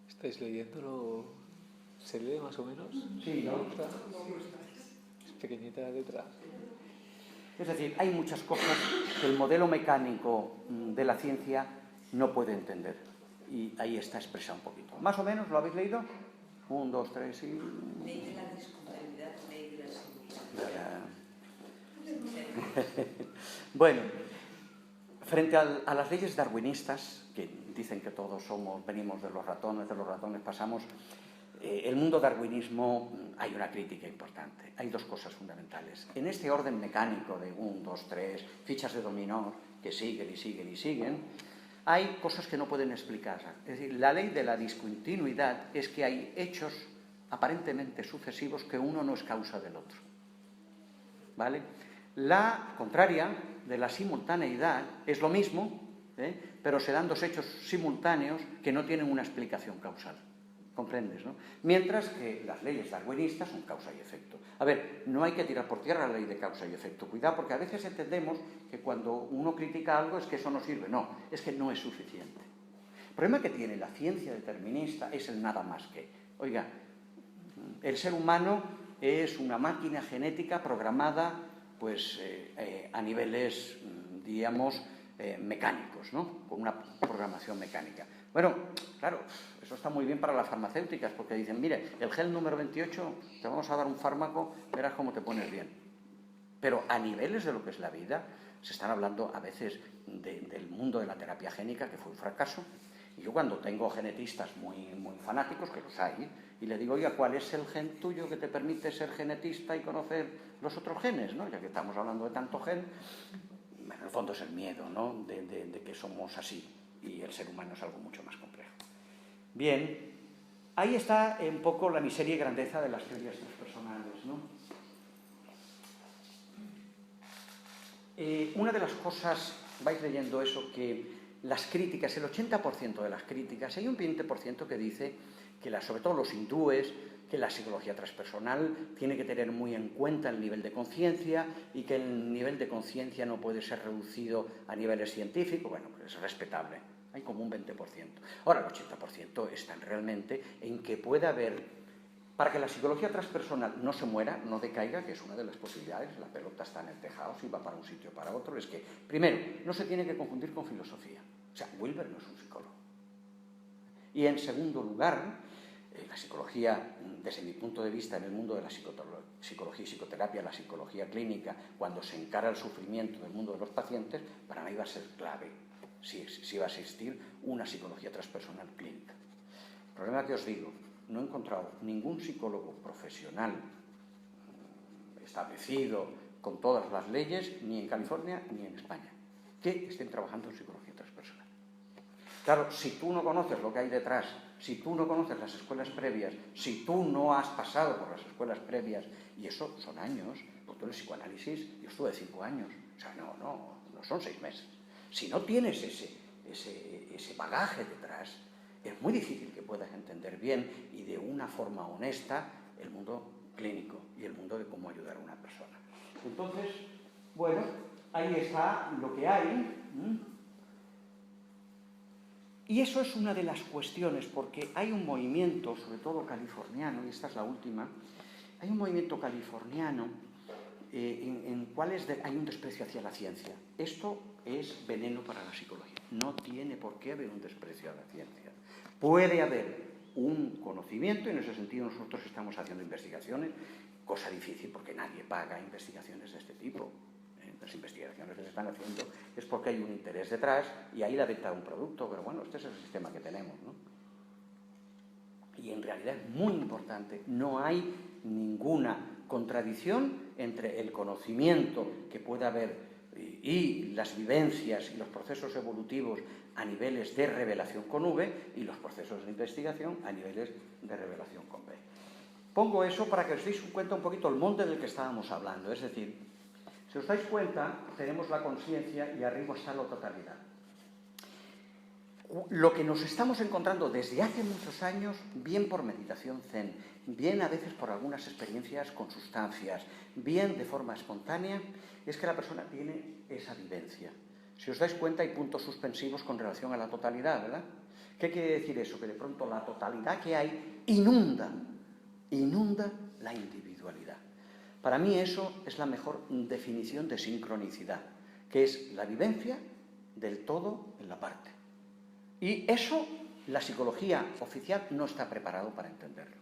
¿Estáis leyéndolo? ¿Se lee más o menos? Sí, ¿no? Es pequeñita la letra. Es decir, hay muchas cosas que el modelo mecánico de la ciencia no puede entender. Y ahí está expresado un poquito. ¿Más o menos lo habéis leído? 1, 2, 3 y... Ley de la discontinuidad, ley de la simulación. Bueno, frente a las leyes darwinistas, que dicen que todos venimos de los ratones pasamos, el mundo darwinismo hay una crítica importante. Hay 2 cosas fundamentales. En este orden mecánico de 1, 2, 3, fichas de dominó que siguen y siguen y siguen, hay cosas que no pueden explicarse. Es decir, la ley de la discontinuidad es que hay hechos aparentemente sucesivos que uno no es causa del otro. ¿Vale? La contraria de la simultaneidad es lo mismo, pero se dan 2 hechos simultáneos que no tienen una explicación causal. ¿Comprendes, no? Mientras que las leyes darwinistas son causa y efecto. A ver, no hay que tirar por tierra la ley de causa y efecto. Cuidado, porque a veces entendemos que cuando uno critica algo es que eso no sirve. No, es que no es suficiente. El problema que tiene la ciencia determinista es el nada más que. Oiga, el ser humano es una máquina genética programada pues, a niveles, digamos, mecánicos, ¿no? Con una programación mecánica. Bueno, claro, eso está muy bien para las farmacéuticas, porque dicen, mire, el gel número 28, te vamos a dar un fármaco, verás cómo te pones bien. Pero a niveles de lo que es la vida, se están hablando a veces del mundo de la terapia génica, que fue un fracaso. Y yo cuando tengo genetistas muy fanáticos, que los hay, y le digo, oiga, ¿cuál es el gen tuyo que te permite ser genetista y conocer los otros genes, ¿no? Ya que estamos hablando de tanto gen, bueno, en el fondo es el miedo, ¿no? de que somos así. Y el ser humano es algo mucho más complejo. Bien, ahí está un poco la miseria y grandeza de las teorías transpersonales, ¿no? Una de las cosas, vais leyendo eso, que las críticas, el 80% de las críticas, hay un 20% que dice que, sobre todo los hindúes, que la psicología transpersonal tiene que tener muy en cuenta el nivel de conciencia y que el nivel de conciencia no puede ser reducido a niveles científicos. Bueno, pues es respetable. Hay como un 20%. Ahora, el 80% están realmente en que puede haber, para que la psicología transpersonal no se muera, no decaiga, que es una de las posibilidades, la pelota está en el tejado, si va para un sitio o para otro, es que, primero, no se tiene que confundir con filosofía. O sea, Wilber no es un psicólogo. Y en segundo lugar, la psicología, desde mi punto de vista, en el mundo de la psicología y psicoterapia, la psicología clínica, cuando se encara el sufrimiento del mundo de los pacientes, para mí va a ser clave. si va a existir una psicología transpersonal clínica. El problema que os digo, no he encontrado ningún psicólogo profesional establecido con todas las leyes, ni en California ni en España, que estén trabajando en psicología transpersonal. Claro, si tú no conoces lo que hay detrás, si tú no conoces las escuelas previas, si tú no has pasado por las escuelas previas, y eso son años, porque en el psicoanálisis yo estuve 5 años, o sea, no son 6 meses. Si no tienes ese bagaje detrás, es muy difícil que puedas entender bien y de una forma honesta el mundo clínico y el mundo de cómo ayudar a una persona. Entonces, bueno, ahí está lo que hay. Y eso es una de las cuestiones, porque hay un movimiento, sobre todo californiano, y esta es la última, hay un movimiento californiano en cual hay un desprecio hacia la ciencia. Esto es veneno para la psicología. No tiene por qué haber un desprecio a la ciencia. Puede haber un conocimiento, y en ese sentido nosotros estamos haciendo investigaciones, cosa difícil porque nadie paga investigaciones de este tipo. Las investigaciones que se están haciendo es porque hay un interés detrás y hay la venta de un producto, pero bueno, este es el sistema que tenemos, ¿no? Y en realidad es muy importante, no hay ninguna contradicción entre el conocimiento que pueda haber y las vivencias y los procesos evolutivos a niveles de revelación con V y los procesos de investigación a niveles de revelación con B. Pongo eso para que os deis cuenta un poquito el molde del que estábamos hablando, es decir, si os dais cuenta, tenemos la consciencia y arriba está la totalidad. Lo que nos estamos encontrando desde hace muchos años, bien por meditación zen, bien a veces por algunas experiencias con sustancias, bien de forma espontánea, es que la persona tiene esa vivencia. Si os dais cuenta, hay puntos suspensivos con relación a la totalidad, ¿verdad? ¿Qué quiere decir eso? Que de pronto la totalidad que hay inunda la individualidad. Para mí eso es la mejor definición de sincronicidad, que es la vivencia del todo en la parte. Y eso la psicología oficial no está preparado para entenderlo.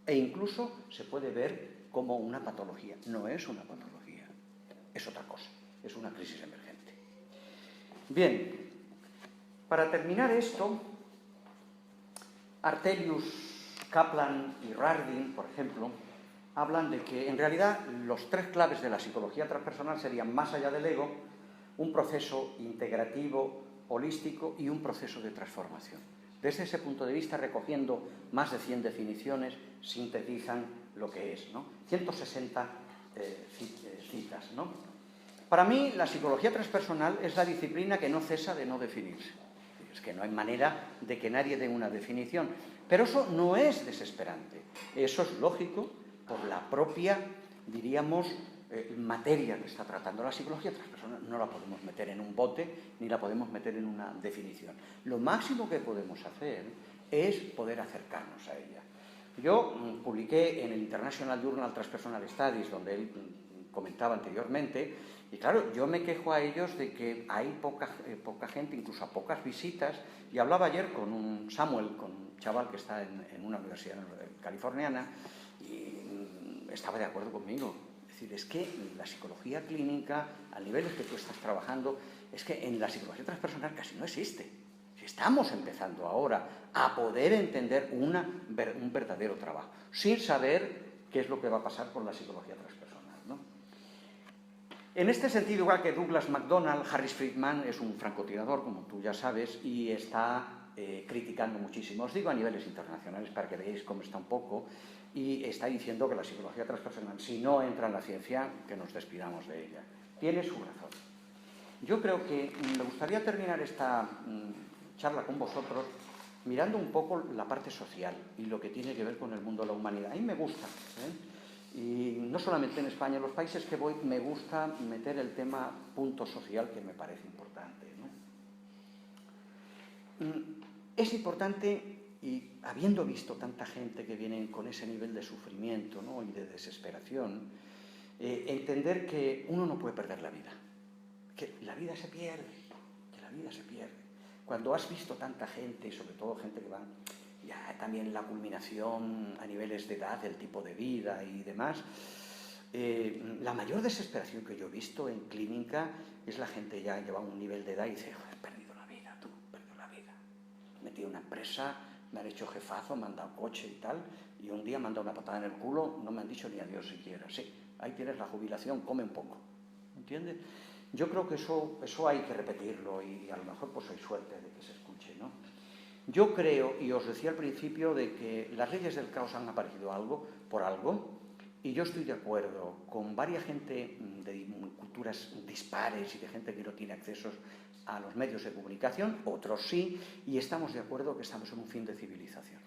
E incluso se puede ver como una patología. No es una patología, es otra cosa, es una crisis emergente. Bien, para terminar esto, Artelius, Kaplan y Rardin, por ejemplo, hablan de que en realidad los 3 claves de la psicología transpersonal serían, más allá del ego, un proceso integrativo, holístico y un proceso de transformación. Desde ese punto de vista, recogiendo más de 100 definiciones, sintetizan lo que es, ¿no? 160 citas, ¿no? Para mí, la psicología transpersonal es la disciplina que no cesa de no definirse. Es que no hay manera de que nadie dé una definición. Pero eso no es desesperante. Eso es lógico por la propia, diríamos, materia que está tratando. La psicología transpersonal no la podemos meter en un bote ni la podemos meter en una definición. Lo máximo que podemos hacer es poder acercarnos a ella. Yo publiqué en el International Journal Transpersonal Studies, donde él comentaba anteriormente, y claro, yo me quejo a ellos de que hay poca gente, incluso pocas visitas, y hablaba ayer con un chaval que está en una universidad californiana, y estaba de acuerdo conmigo. Es decir, es que la psicología clínica, al nivel en que tú estás trabajando, es que en la psicología transpersonal casi no existe. Si estamos empezando ahora a poder entender un verdadero trabajo, sin saber qué es lo que va a pasar con la psicología transpersonal, ¿no? En este sentido, igual que Douglas MacDonald, Harris Friedman es un francotirador, como tú ya sabes, y está criticando muchísimo. Os digo a niveles internacionales para que veáis cómo está un poco, y está diciendo que la psicología transpersonal, si no entra en la ciencia, que nos despidamos de ella. Tiene su razón. Yo creo que me gustaría terminar esta charla con vosotros mirando un poco la parte social y lo que tiene que ver con el mundo de la humanidad. A mí me gusta, y no solamente en España, en los países que voy me gusta meter el tema punto social, que me parece importante, ¿no? Es importante, y habiendo visto tanta gente que viene con ese nivel de sufrimiento, ¿no?, y de desesperación, entender que uno no puede perder la vida, que la vida se pierde, Cuando has visto tanta gente, y sobre todo gente que va ya también en la culminación a niveles de edad, del tipo de vida y demás, la mayor desesperación que yo he visto en clínica es la gente ya lleva un nivel de edad y dice, he perdido la vida. metido en una empresa, me han hecho jefazo, me han dado coche y tal, y un día me han dado una patada en el culo, no me han dicho ni adiós siquiera. Sí, ahí tienes la jubilación, come un poco, ¿entiendes? Yo creo que eso hay que repetirlo y a lo mejor pues hay suerte de que se escuche, ¿no? Yo creo, y os decía al principio, de que las leyes del caos han aparecido por algo, y yo estoy de acuerdo con varias gente de culturas dispares y de gente que no tiene accesos a los medios de comunicación, otros sí, y estamos de acuerdo que estamos en un fin de civilización.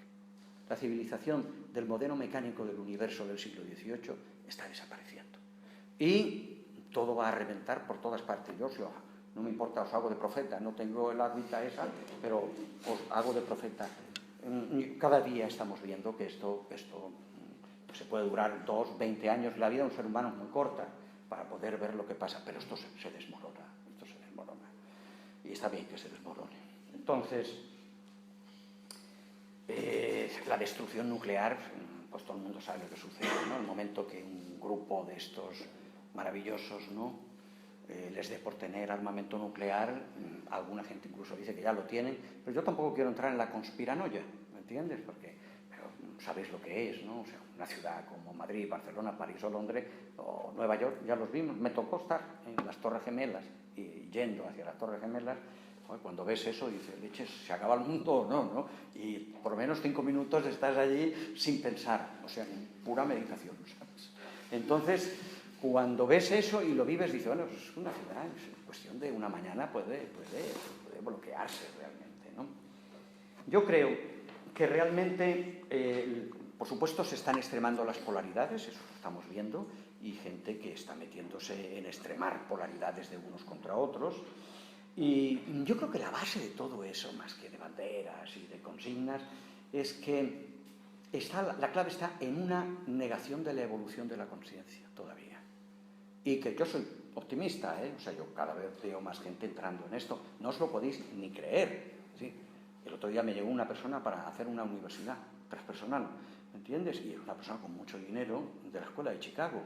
La civilización del modelo mecánico del universo del siglo XVIII está desapareciendo. Y todo va a reventar por todas partes. Yo no me importa, os hago de profeta, no tengo el hábita esa, pero os hago de profeta. Cada día estamos viendo que esto se puede durar 2, 20 años. La vida de un ser humano es muy corta para poder ver lo que pasa, pero esto se desmorona, y está bien que se desmorone. Entonces, la destrucción nuclear, pues todo el mundo sabe lo que sucede, ¿no? El momento que un grupo de estos maravillosos, ¿no?, les dé por tener armamento nuclear, alguna gente incluso dice que ya lo tienen, pero yo tampoco quiero entrar en la conspiranoia, ¿me entiendes? Porque sabéis lo que es, ¿no? O sea, una ciudad como Madrid, Barcelona, París o Londres o Nueva York, ya los vimos. Me tocó estar en las Torres Gemelas y yendo hacia las Torres Gemelas. Cuando ves eso dices, leches, ¿se acaba el mundo o no, no? Y por lo menos 5 minutos estás allí sin pensar, o sea, en pura meditación, ¿sabes? Entonces, cuando ves eso y lo vives, dices, bueno, es una ciudad, es cuestión de una mañana puede bloquearse realmente, ¿no? Yo creo que realmente, por supuesto, se están extremando las polaridades, eso lo estamos viendo, y gente que está metiéndose en extremar polaridades de unos contra otros. Y yo creo que la base de todo eso, más que de banderas y de consignas, es que la clave está en una negación de la evolución de la conciencia todavía. Y que yo soy optimista, o sea, yo cada vez veo más gente entrando en esto. No os lo podéis ni creer, ¿sí? El otro día me llegó una persona para hacer una universidad transpersonal, ¿me entiendes? Y era una persona con mucho dinero de la escuela de Chicago,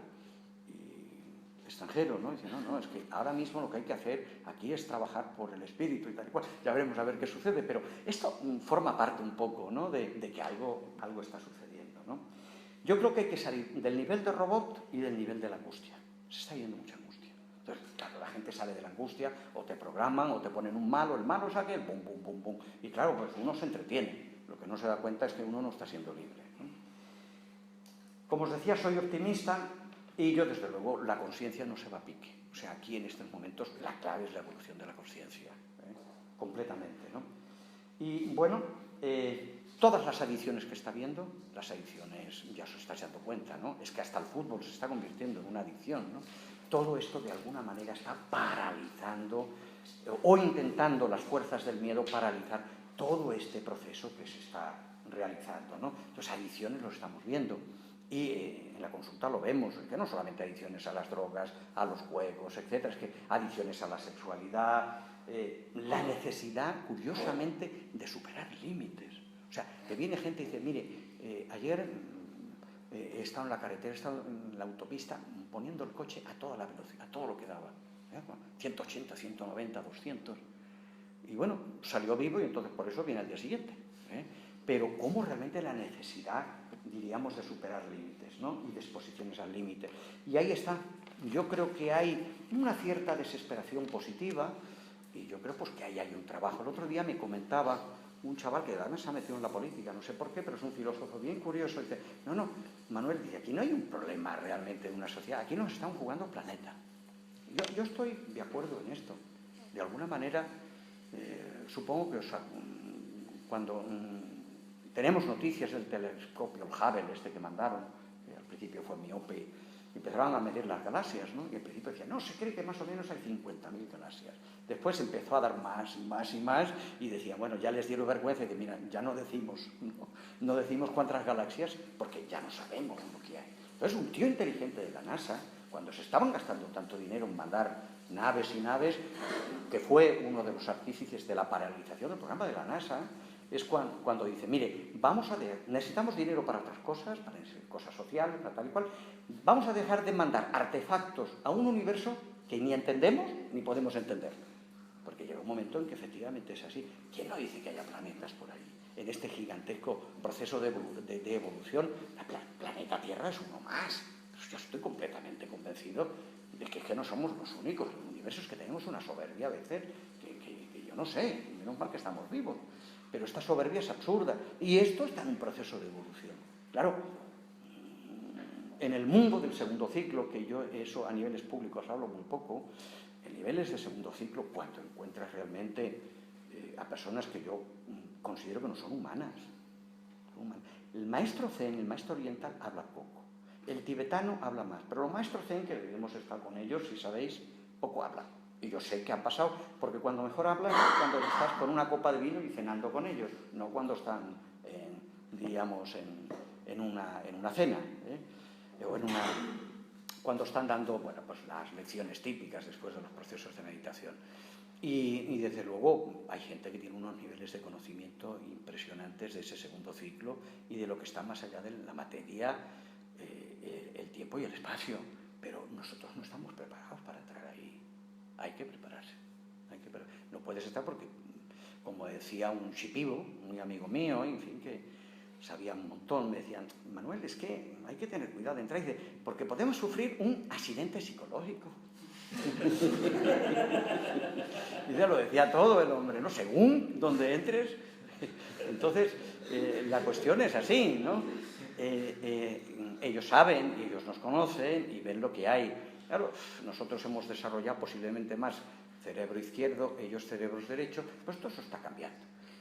y extranjero, ¿no? Y dice, no, es que ahora mismo lo que hay que hacer aquí es trabajar por el espíritu y tal y cual. Ya veremos a ver qué sucede, pero esto forma parte un poco, ¿no?, de que algo está sucediendo, ¿no? Yo creo que hay que salir del nivel de robot y del nivel de la angustia. Se está yendo mucha angustia. Entonces, claro, la gente sale de la angustia, o te programan, o te ponen un malo, el malo es aquel, pum, pum, pum, pum. Y claro, pues uno se entretiene. Lo que no se da cuenta es que uno no está siendo libre, ¿no? Como os decía, soy optimista y yo, desde luego, la conciencia no se va a pique. O sea, aquí en estos momentos la clave es la evolución de la conciencia, completamente, ¿no? Y bueno, todas las adicciones que está viendo, las adicciones, ya os estáis dando cuenta, ¿no? Es que hasta el fútbol se está convirtiendo en una adicción, ¿no? Todo esto de alguna manera está paralizando o intentando las fuerzas del miedo paralizar todo este proceso que se está realizando, ¿no? Entonces, adicciones lo estamos viendo. Y en la consulta lo vemos, que no solamente adicciones a las drogas, a los juegos, etcétera, es que adicciones a la sexualidad, la necesidad, curiosamente, de superar límites. O sea, que viene gente y dice, mire, ayer he estado en la carretera, he estado en la autopista poniendo el coche a toda la velocidad, a todo lo que daba, 180, 190, 200. Y bueno, salió vivo y entonces por eso viene al día siguiente. Pero cómo realmente la necesidad, diríamos, de superar límites, ¿no? Y de exposiciones al límite. Y ahí está. Yo creo que hay una cierta desesperación positiva y yo creo pues que ahí hay un trabajo. El otro día me comentaba un chaval que además se ha metido en la política, no sé por qué, pero es un filósofo bien curioso. Dice, no, Manuel, dice, aquí no hay un problema realmente de una sociedad, aquí nos están jugando planeta. Yo estoy de acuerdo en esto. De alguna manera, supongo que cuando tenemos noticias del telescopio, el Hubble este que mandaron, que al principio fue miope, empezaron a medir las galaxias, ¿no? Y al principio decían, no, se cree que más o menos hay 50.000 galaxias. Después empezó a dar más y más y más, y decían, bueno, ya les dieron vergüenza de que, mira, ya no decimos cuántas galaxias, porque ya no sabemos lo que hay. Entonces, un tío inteligente de la NASA, cuando se estaban gastando tanto dinero en mandar naves y naves, que fue uno de los artífices de la paralización del programa de la NASA, es cuando dice, mire, necesitamos dinero para otras cosas, para cosas sociales, para tal y cual, vamos a dejar de mandar artefactos a un universo que ni entendemos ni podemos entender. porque llega un momento en que efectivamente es así. ¿Quién no dice que haya planetas por ahí? En este gigantesco proceso de evolución, el planeta Tierra es uno más. Pues yo estoy completamente convencido de que no somos los únicos. El universo es que tenemos una soberbia a veces que yo no sé, menos mal que estamos vivos. Pero esta soberbia es absurda. Y esto está en un proceso de evolución. Claro, en el mundo del segundo ciclo, que yo eso a niveles públicos hablo muy poco, en niveles de segundo ciclo, cuando encuentras realmente a personas que yo considero que no son humanas. El maestro zen, el maestro oriental, habla poco. El tibetano habla más. Pero los maestros zen, que debemos estar con ellos, si sabéis, poco hablan. Y yo sé que han pasado, porque cuando mejor hablan es cuando estás con una copa de vino y cenando con ellos, no cuando están, digamos, en una cena, o cuando están dando, bueno, pues las lecciones típicas después de los procesos de meditación. Y desde luego hay gente que tiene unos niveles de conocimiento impresionantes de ese segundo ciclo y de lo que está más allá de la materia, el tiempo y el espacio. Pero nosotros no estamos preparados para entrar ahí. Hay que prepararse. No puedes estar porque, como decía un shipibo, muy amigo mío, en fin, que sabía un montón, me decían, Manuel, es que hay que tener cuidado de entrar, porque podemos sufrir un accidente psicológico. Y ya lo decía todo el hombre, ¿no? Según donde entres. Entonces, la cuestión es así, ¿no? Ellos saben y ellos nos conocen y ven lo que hay. Claro, nosotros hemos desarrollado posiblemente más cerebro izquierdo, ellos cerebros derecho, pues todo eso está cambiando.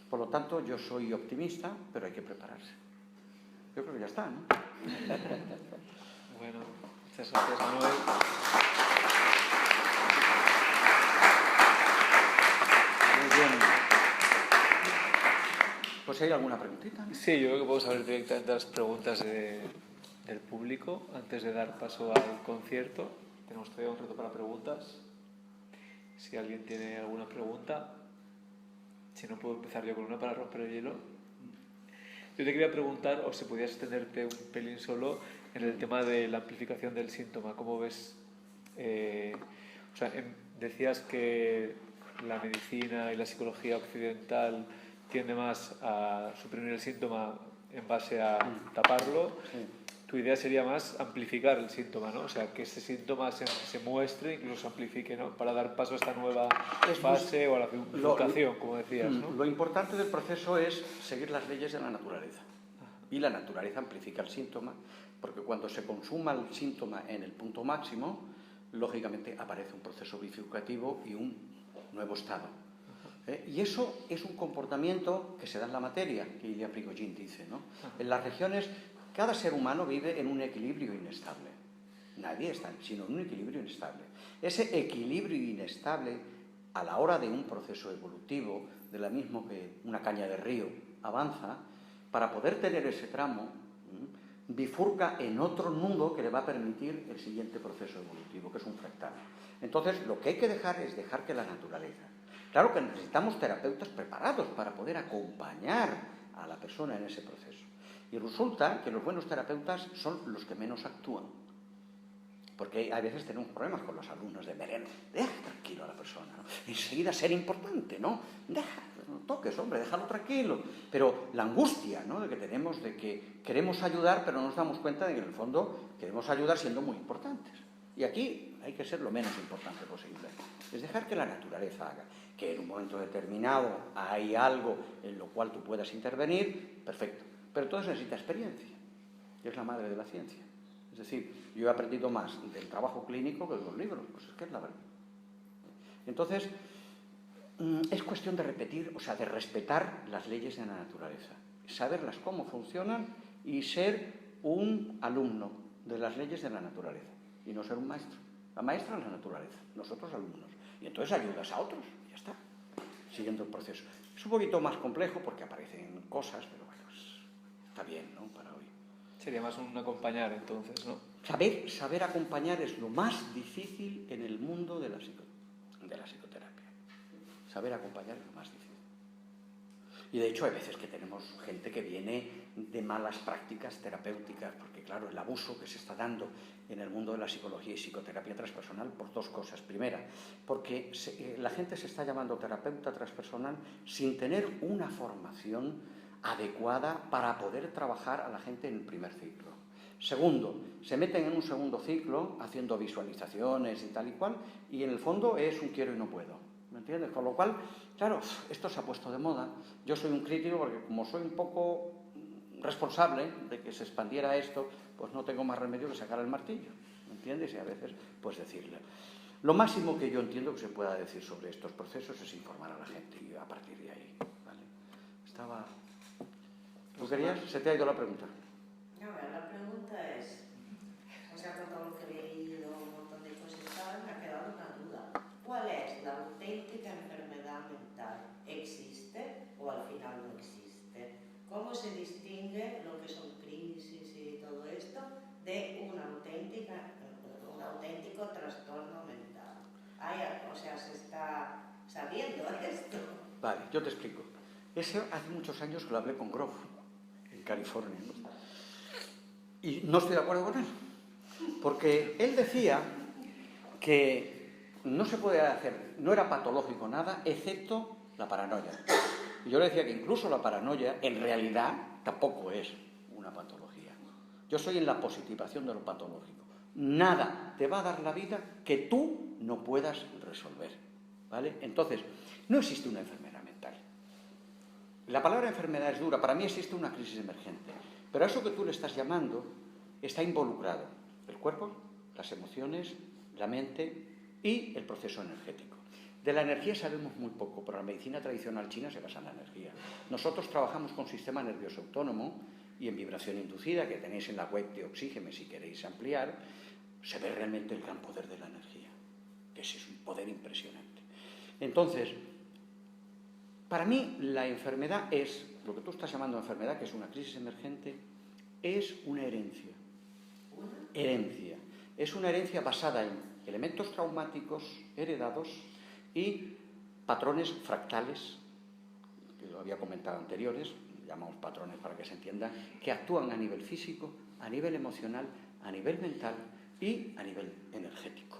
Por lo tanto, yo soy optimista, pero hay que prepararse. Yo creo que ya está, ¿no? Bueno, muchas gracias, Manuel. Muy bien. Pues ¿hay alguna preguntita? Sí, yo creo que podemos abrir directamente a las preguntas del público antes de dar paso al concierto. Tenemos todavía un reto para preguntas. Si alguien tiene alguna pregunta, si no puedo empezar yo con una para romper el hielo. Yo te quería preguntar, o si podías extenderte un pelín solo, en el tema de la amplificación del síntoma. ¿Cómo ves? Decías que la medicina y la psicología occidental tiende más a suprimir el síntoma en base a taparlo. Sí. Tu idea sería más amplificar el síntoma, ¿no? O sea, que ese síntoma se muestre, incluso se amplifique, ¿no? Para dar paso a esta nueva fase o a la bifurcación, como decías, ¿no? Lo importante del proceso es seguir las leyes de la naturaleza. Y la naturaleza amplifica el síntoma, porque cuando se consuma el síntoma en el punto máximo, lógicamente aparece un proceso bifurcativo y un nuevo estado. Y eso es un comportamiento que se da en la materia, que Ilya Prigogine dice, ¿no? En las regiones, cada ser humano vive en un equilibrio inestable. Nadie está, sino en un equilibrio inestable. Ese equilibrio inestable, a la hora de un proceso evolutivo, de la misma que una caña de río avanza, para poder tener ese tramo, bifurca en otro nudo que le va a permitir el siguiente proceso evolutivo, que es un fractal. Entonces, lo que hay que dejar es dejar que la naturaleza. Claro que necesitamos terapeutas preparados para poder acompañar a la persona en ese proceso. Y resulta que los buenos terapeutas son los que menos actúan. Porque a veces tenemos problemas con los alumnos de Mereno. Deja tranquilo a la persona, ¿no? Enseguida ser importante, ¿no? No toques, hombre, déjalo tranquilo. Pero la angustia, ¿no?, de que tenemos, de que queremos ayudar, pero no nos damos cuenta de que en el fondo queremos ayudar siendo muy importantes. Y aquí hay que ser lo menos importante posible. Es dejar que la naturaleza haga. Que en un momento determinado hay algo en lo cual tú puedas intervenir, perfecto. Pero todo eso necesita experiencia, que es la madre de la ciencia. Es decir, yo he aprendido más del trabajo clínico que de los libros, pues es que es la verdad. Entonces, es cuestión de repetir, o sea, de respetar las leyes de la naturaleza, saberlas cómo funcionan y ser un alumno de las leyes de la naturaleza y no ser un maestro. La maestra es la naturaleza, nosotros alumnos. Y entonces ayudas a otros, y ya está, siguiendo el proceso. Es un poquito más complejo porque aparecen cosas, pero bueno, está bien, ¿no?, para hoy. Sería más un acompañar, entonces, ¿no? Saber acompañar es lo más difícil en el mundo de la psicoterapia. Saber acompañar es lo más difícil. Y de hecho hay veces que tenemos gente que viene de malas prácticas terapéuticas, porque claro, el abuso que se está dando en el mundo de la psicología y psicoterapia transpersonal por dos cosas. Primera, porque la gente se está llamando terapeuta transpersonal sin tener una formación adecuada para poder trabajar a la gente en el primer ciclo. Segundo, se meten en un segundo ciclo haciendo visualizaciones y tal y cual, y en el fondo es un quiero y no puedo. ¿Me entiendes? Con lo cual, claro, esto se ha puesto de moda. Yo soy un crítico porque como soy un poco responsable de que se expandiera esto, pues no tengo más remedio que sacar el martillo. ¿Me entiendes? Y a veces, pues decirle. Lo máximo que yo entiendo que se pueda decir sobre estos procesos es informar a la gente y a partir de ahí. ¿Vale? ¿Tú querías? ¿Se te ha ido la pregunta? No, la pregunta es, o sea, con todo lo que he leído, un montón de cosas y tal, me ha quedado una duda. ¿Cuál es la auténtica enfermedad mental? ¿Existe o al final no existe? ¿Cómo se distingue lo que son crisis y todo esto de un auténtico trastorno mental? O sea, se está sabiendo esto. Vale, yo te explico. Eso hace muchos años que lo hablé con Groff, en California, ¿no? Y no estoy de acuerdo con él, porque él decía que no se puede hacer, no era patológico nada, excepto la paranoia. Y yo le decía que incluso la paranoia, en realidad, tampoco es una patología. Yo soy en la positivación de lo patológico. Nada te va a dar la vida que tú no puedas resolver, ¿vale? Entonces, no existe una enfermedad mental. La palabra enfermedad es dura. Para mí existe una crisis emergente. Pero a eso que tú le estás llamando está involucrado el cuerpo, las emociones, la mente y el proceso energético. De la energía sabemos muy poco, pero la medicina tradicional china se basa en la energía. Nosotros trabajamos con sistema nervioso autónomo y en vibración inducida, que tenéis en la web de Oxígeme si queréis ampliar, se ve realmente el gran poder de la energía, que ese es un poder impresionante. Entonces, para mí la enfermedad es, lo que tú estás llamando enfermedad, que es una crisis emergente, es una herencia. Herencia. Es una herencia basada en elementos traumáticos heredados y patrones fractales, que lo había comentado anteriores, llamamos patrones para que se entienda, que actúan a nivel físico, a nivel emocional, a nivel mental y a nivel energético,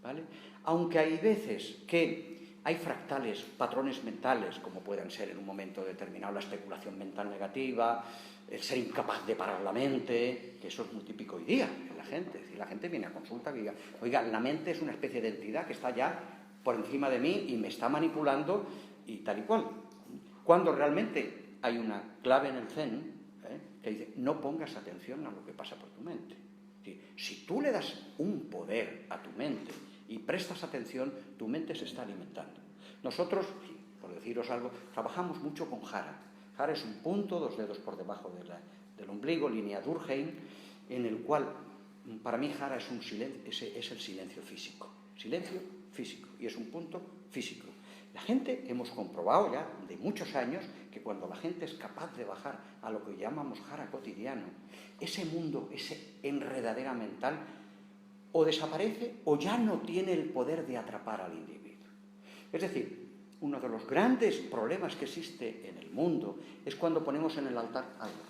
¿vale? Aunque hay veces que hay fractales, patrones mentales, como puedan ser en un momento determinado la especulación mental negativa, el ser incapaz de parar la mente, que eso es muy típico hoy día en la gente. Es decir, la gente viene a consulta y diga, oiga, la mente es una especie de entidad que está ya por encima de mí y me está manipulando y tal y cual. Cuando realmente hay una clave en el Zen, que dice, no pongas atención a lo que pasa por tu mente. Es decir, si tú le das un poder a tu mente y prestas atención, tu mente se está alimentando. Nosotros, por deciros algo, trabajamos mucho con Jara. Jara es un punto, 2 dedos por debajo del ombligo, línea Durkheim, en el cual, para mí, Jara es el silencio físico. Silencio físico, y es un punto físico. La gente, hemos comprobado ya de muchos años que cuando la gente es capaz de bajar a lo que llamamos Jara cotidiano, ese mundo, ese enredadera mental, o desaparece o ya no tiene el poder de atrapar al individuo. Es decir, uno de los grandes problemas que existe en el mundo es cuando ponemos en el altar algo.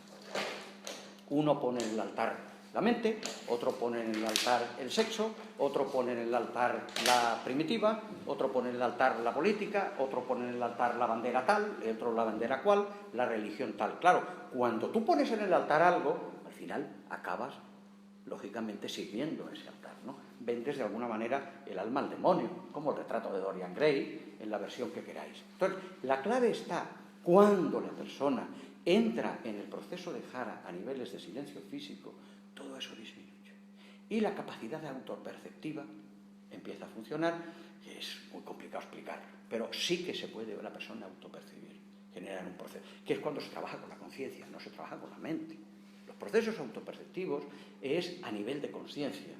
Uno pone en el altar la mente, otro pone en el altar el sexo, otro pone en el altar la primitiva, otro pone en el altar la política, otro pone en el altar la bandera tal, otro la bandera cual, la religión tal. Claro, cuando tú pones en el altar algo, al final acabas lógicamente sirviendo ese altar, ¿no? Vendes de alguna manera el alma al demonio, como el retrato de Dorian Gray, en la versión que queráis. Entonces, la clave está cuando la persona entra en el proceso de Jara a niveles de silencio físico, todo eso disminuye. Y la capacidad de autoperceptiva empieza a funcionar, que es muy complicado explicar, pero sí que se puede la persona autopercibir, generar un proceso, que es cuando se trabaja con la conciencia, no se trabaja con la mente. Los procesos autoperceptivos es a nivel de conciencia,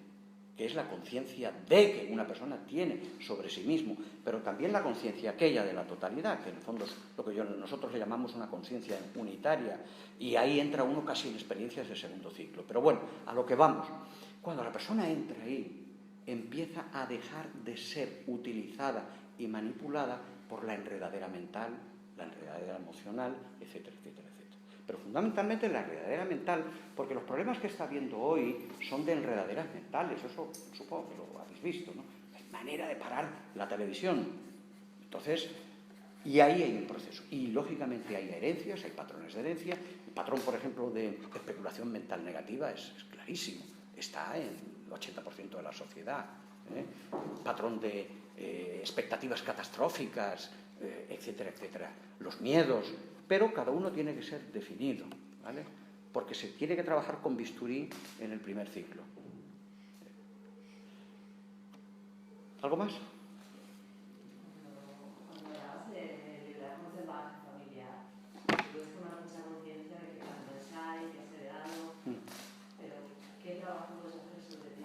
que es la conciencia de que una persona tiene sobre sí mismo, pero también la conciencia aquella de la totalidad, que en el fondo es lo que nosotros le llamamos una conciencia unitaria, y ahí entra uno casi en experiencias de segundo ciclo. Pero bueno, a lo que vamos, cuando la persona entra ahí, empieza a dejar de ser utilizada y manipulada por la enredadera mental, la enredadera emocional, etcétera, etcétera, etcétera. Pero fundamentalmente la enredadera mental, porque los problemas que está habiendo hoy son de enredaderas mentales, eso supongo que lo habéis visto, ¿no? Hay manera de parar la televisión. Entonces, y ahí hay un proceso. Y lógicamente hay herencias, hay patrones de herencia. El patrón, por ejemplo, de especulación mental negativa es clarísimo. Está en el 80% de la sociedad. Patrón de expectativas catastróficas, etcétera, etcétera. Los miedos. Pero cada uno tiene que ser definido, ¿vale? Porque se tiene que trabajar con bisturí en el primer ciclo. ¿Algo más?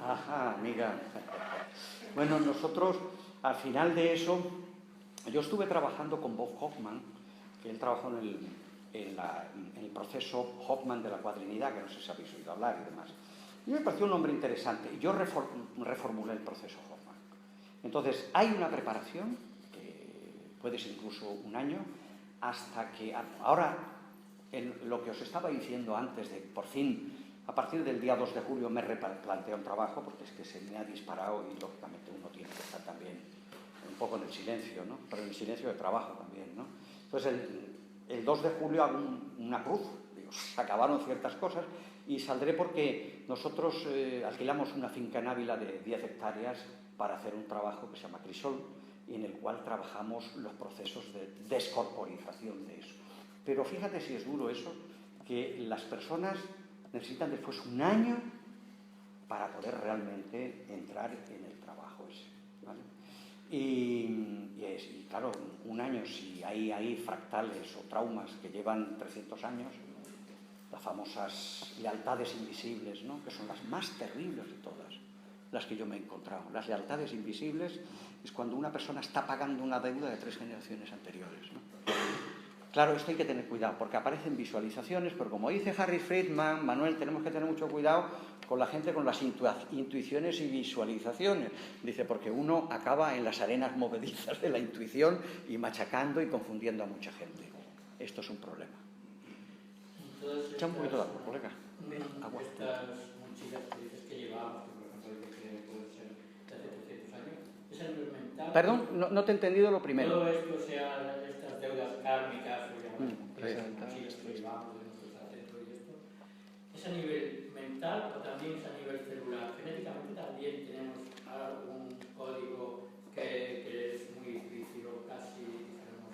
Ajá, amiga. Bueno, nosotros, al final de eso, yo estuve trabajando con Bob Hoffman, que él trabajó en el proceso Hoffman de la cuadrinidad, que no sé si habéis oído hablar y demás. Y me pareció un hombre interesante. Yo reformulé el proceso Hoffman. Entonces, hay una preparación, que puede ser incluso un año, hasta que ahora, en lo que os estaba diciendo antes de, por fin, a partir del día 2 de julio me replanteo un trabajo, porque es que se me ha disparado y lógicamente uno tiene que estar también un poco en el silencio, ¿no? Pero en el silencio de trabajo también, ¿no? Entonces el 2 de julio hago una cruz, digo, se acabaron ciertas cosas y saldré porque nosotros alquilamos una finca en Ávila de 10 hectáreas para hacer un trabajo que se llama Crisol y en el cual trabajamos los procesos de descorporización de eso. Pero fíjate si es duro eso, que las personas necesitan después un año para poder realmente entrar en el trabajo ese, ¿vale? Y claro, un año, si hay fractales o traumas que llevan 300 años, las famosas lealtades invisibles, ¿no? Que son las más terribles de todas, las que yo me he encontrado. Las lealtades invisibles es cuando una persona está pagando una deuda de 3 generaciones anteriores, ¿no? Claro, esto hay que tener cuidado, porque aparecen visualizaciones, pero como dice Harry Friedman, Manuel, tenemos que tener mucho cuidado con la gente con las intuiciones y visualizaciones. Dice, porque uno acaba en las arenas movedizas de la intuición y machacando y confundiendo a mucha gente. Esto es un problema. Entonces, echa un poquito de agua, colega. Agua. Estas mochilas que dices que llevamos, que por ejemplo que puede ser de hace 300 años, ¿es a nivel mental? Perdón, no te he entendido lo primero. Todo esto, sea estas deudas kármicas, o llamamos Exacto. mochilas que llevamos de nuestros ancestros y esto, ¿es a nivel mental o también es a nivel celular? Genéticamente también tenemos algún código que es muy difícil o casi, digamos,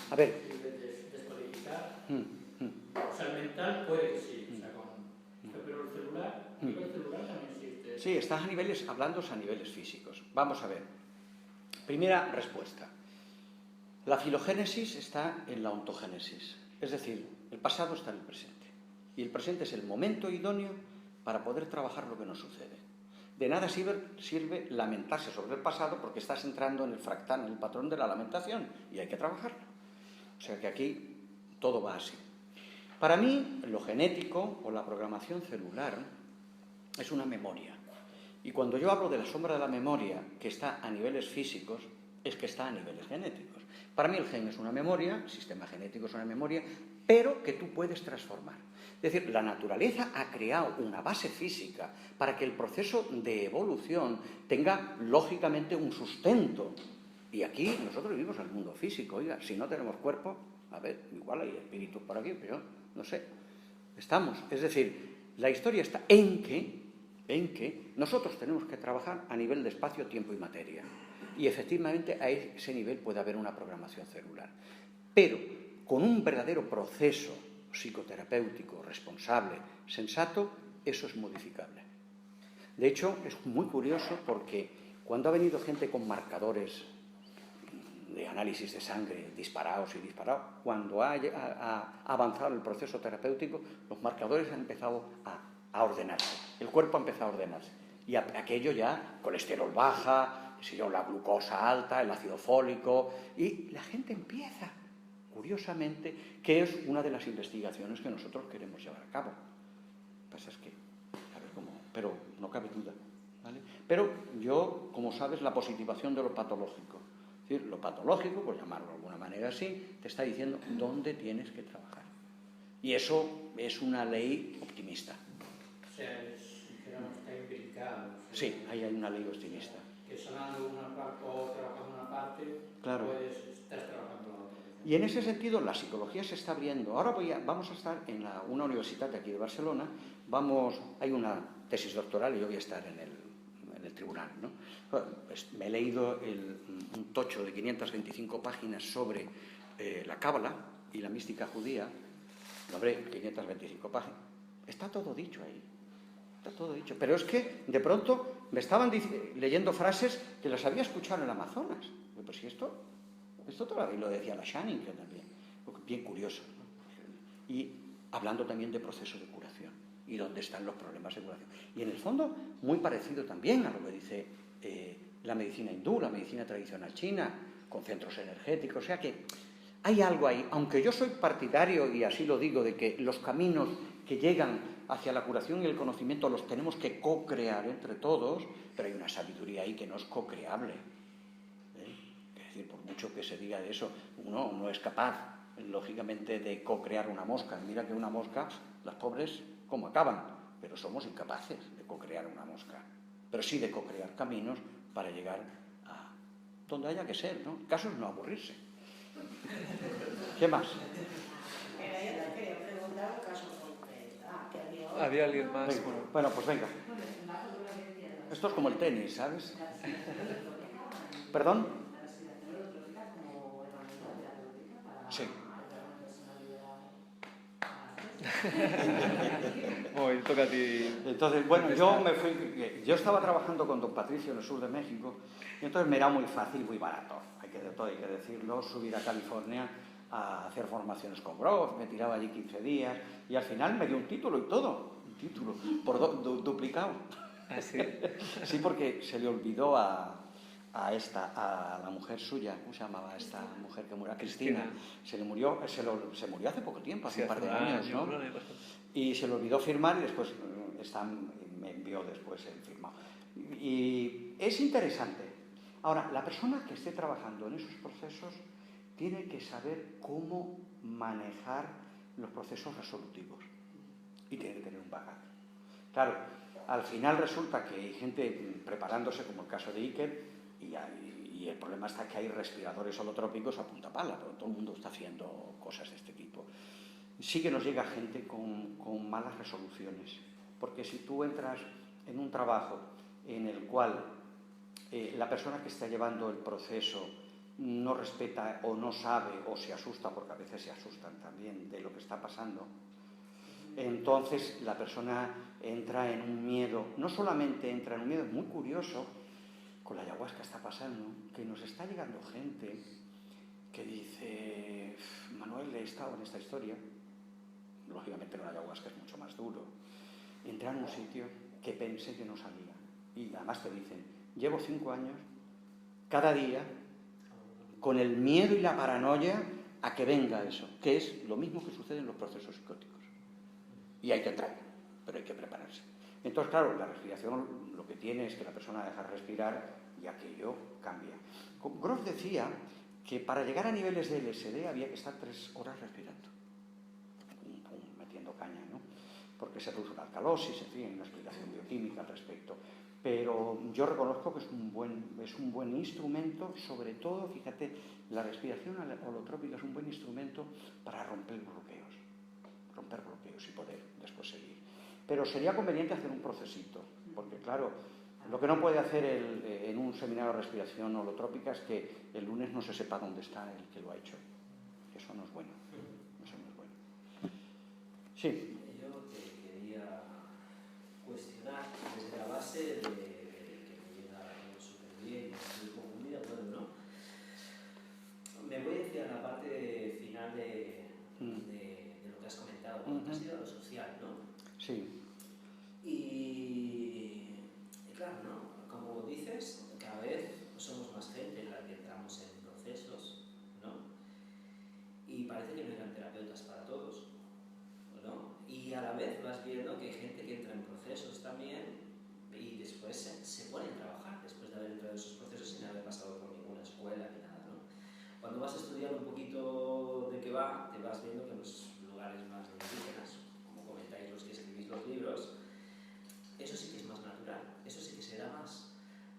a ver, de descodificar. O sea, el mental puede que sí, o sea, pero el celular, a nivel celular también existe. Sí, estás hablando a niveles físicos. Vamos a ver. Primera respuesta. La filogénesis está en la ontogénesis, es decir, el pasado está en el presente. Y el presente es el momento idóneo para poder trabajar lo que nos sucede. De nada sirve lamentarse sobre el pasado porque estás entrando en el fractal, en el patrón de la lamentación, y hay que trabajarlo. O sea que aquí todo va así. Para mí, lo genético o la programación celular es una memoria. Y cuando yo hablo de la sombra de la memoria que está a niveles físicos, es que está a niveles genéticos. Para mí el gen es una memoria, el sistema genético es una memoria, pero que tú puedes transformar. Es decir, la naturaleza ha creado una base física para que el proceso de evolución tenga, lógicamente, un sustento. Y aquí nosotros vivimos en el mundo físico, oiga, si no tenemos cuerpo, a ver, igual hay espíritus por aquí, pero yo no sé. Estamos, es decir, la historia está en que nosotros tenemos que trabajar a nivel de espacio, tiempo y materia. Y efectivamente a ese nivel puede haber una programación celular. Pero con un verdadero proceso psicoterapéutico, responsable, sensato, eso es modificable. De hecho, es muy curioso porque cuando ha venido gente con marcadores de análisis de sangre disparados, cuando ha avanzado el proceso terapéutico, los marcadores han empezado a ordenarse. El cuerpo ha empezado a ordenarse. Y aquello ya, colesterol baja, la glucosa alta, el ácido fólico, y la gente empieza, curiosamente, que es una de las investigaciones que nosotros queremos llevar a cabo. Lo que pasa es que, a ver cómo, pero no cabe duda, ¿vale? Pero yo, como sabes, la positivación de lo patológico. Es decir, lo patológico, por llamarlo de alguna manera así, te está diciendo dónde tienes que trabajar. Y eso es una ley optimista. O sea, está implicado. Sí, ahí hay una ley optimista. Que sonando una parte o trabajando una parte, claro, pues estás trabajando la otra. Y en ese sentido la psicología se está abriendo. Ahora vamos a estar en una universidad de aquí de Barcelona, hay una tesis doctoral y yo voy a estar en el tribunal, ¿no? Pues me he leído un tocho de 525 páginas sobre la cábala y la mística judía. Hombre, 525 páginas. Está todo dicho ahí. Está todo dicho. Pero es que de pronto me estaban leyendo frases que las había escuchado en el Amazonas. Pues si esto todavía lo decía la Channing, que también. Bien curioso, ¿no? Y hablando también de procesos de curación y dónde están los problemas de curación. Y en el fondo, muy parecido también a lo que dice la medicina hindú, la medicina tradicional china, con centros energéticos. O sea que hay algo ahí, aunque yo soy partidario, y así lo digo, de que los caminos que llegan hacia la curación y el conocimiento los tenemos que co-crear entre todos, pero hay una sabiduría ahí que no es co-creable. Es decir, por mucho que se diga de eso, uno no es capaz, lógicamente, de co-crear una mosca. Mira que una mosca, las pobres, ¿cómo acaban? Pero somos incapaces de co-crear una mosca, pero sí de co-crear caminos para llegar a donde haya que ser, ¿no? El caso es no aburrirse. ¿Qué más? Pero yo te quería preguntar un caso concreto. ¿Había alguien más? Bueno, pues venga. Esto es como el tenis, ¿sabes? ¿Perdón? Sí. Hoy toca a ti. Entonces, bueno, yo estaba trabajando con don Patricio en el sur de México, y entonces me era muy fácil y muy barato, hay que decirlo, subir a California a hacer formaciones con Grof. Me tiraba allí 15 días y al final me dio un título y todo, un título por duplicado. ¿Ah, sí? Sí, porque se le olvidó a la mujer suya, ¿cómo se llamaba esta mujer que murió? A Cristina. Se murió hace poco tiempo, hace un par de años, ¿no? Y se le olvidó firmar y después me envió después el firmado. Y es interesante. Ahora, la persona que esté trabajando en esos procesos tiene que saber cómo manejar los procesos resolutivos y tiene que tener un bagaje. Claro, al final resulta que hay gente preparándose, como el caso de Iker, y el problema está que hay respiradores holotrópicos a punta pala, pero todo el mundo está haciendo cosas de este tipo. Sí que nos llega gente con malas resoluciones, porque si tú entras en un trabajo en el cual la persona que está llevando el proceso no respeta o no sabe o se asusta, porque a veces se asustan también de lo que está pasando, entonces la persona entra en un miedo. No solamente entra en un miedo, es muy curioso, con la ayahuasca está pasando, que nos está llegando gente que dice: Manuel, he estado en esta historia, lógicamente la ayahuasca es mucho más duro, entré en un sitio que pensé que no salía, y además te dicen: llevo 5 años, cada día, con el miedo y la paranoia a que venga eso, que es lo mismo que sucede en los procesos psicóticos. Y hay que entrar, pero hay que prepararse. Entonces, claro, la respiración lo que tiene es que la persona deja respirar y aquello cambia. Grof decía que para llegar a niveles de LSD había que estar 3 horas respirando, metiendo caña, ¿no? Porque se produce una alcalosis, en fin, una explicación bioquímica al respecto. Pero yo reconozco que es un buen instrumento, sobre todo, fíjate, la respiración holotrópica es un buen instrumento para romper bloqueos y poder después seguir. Pero sería conveniente hacer un procesito, porque claro, lo que no puede hacer en un seminario de respiración holotrópica es que el lunes no se sepa dónde está el que lo ha hecho. Eso no es bueno. Eso no es bueno. Sí. Yo te quería cuestionar desde la base de que me llega súper bien y estoy como muy de acuerdo, ¿no? Me voy hacia la parte final de lo que has comentado, que has ido a lo social, ¿no? Sí. Y claro, ¿no? Como dices, cada vez somos más gente en la que entramos en procesos, ¿no? Y parece que no eran terapeutas para todos, ¿no? Y a la vez vas viendo que hay gente que entra en procesos también y después se pone a trabajar después de haber entrado en esos procesos sin haber pasado por ninguna escuela ni nada, ¿no? vas estudiando un poquito de qué va, te vas viendo que en los lugares más indígenas, como comentáis los que escribís los libros, eso sí que es más natural, eso sí que se da más.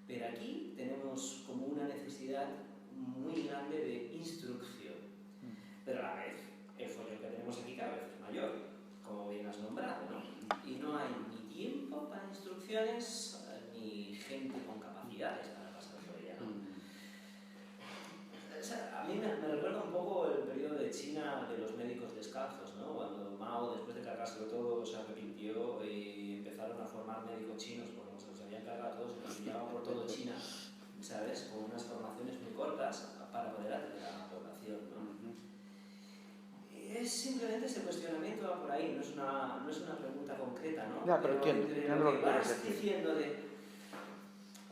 Pero aquí tenemos como una necesidad muy grande de instrucción. Pero a la vez, el follón que tenemos aquí cada vez es mayor, como bien has nombrado, ¿no? Y no hay ni tiempo para instrucciones, ni gente con capacidades para pasar por ella, ¿no? O sea, a mí me recuerda un poco el periodo de China de los médicos descalzos, ¿no? Cuando Mao, después de cargárselo todo, se arrepintió y empezaron a formar médicos chinos, porque se los habían cargado todos y los enviaban por todo China, ¿sabes? Con unas formaciones muy cortas para poder atender a la población, ¿no? Es simplemente ese cuestionamiento va por ahí, no es una pregunta concreta, ¿no? Ya, pero entiendo, lo que vas diciendo de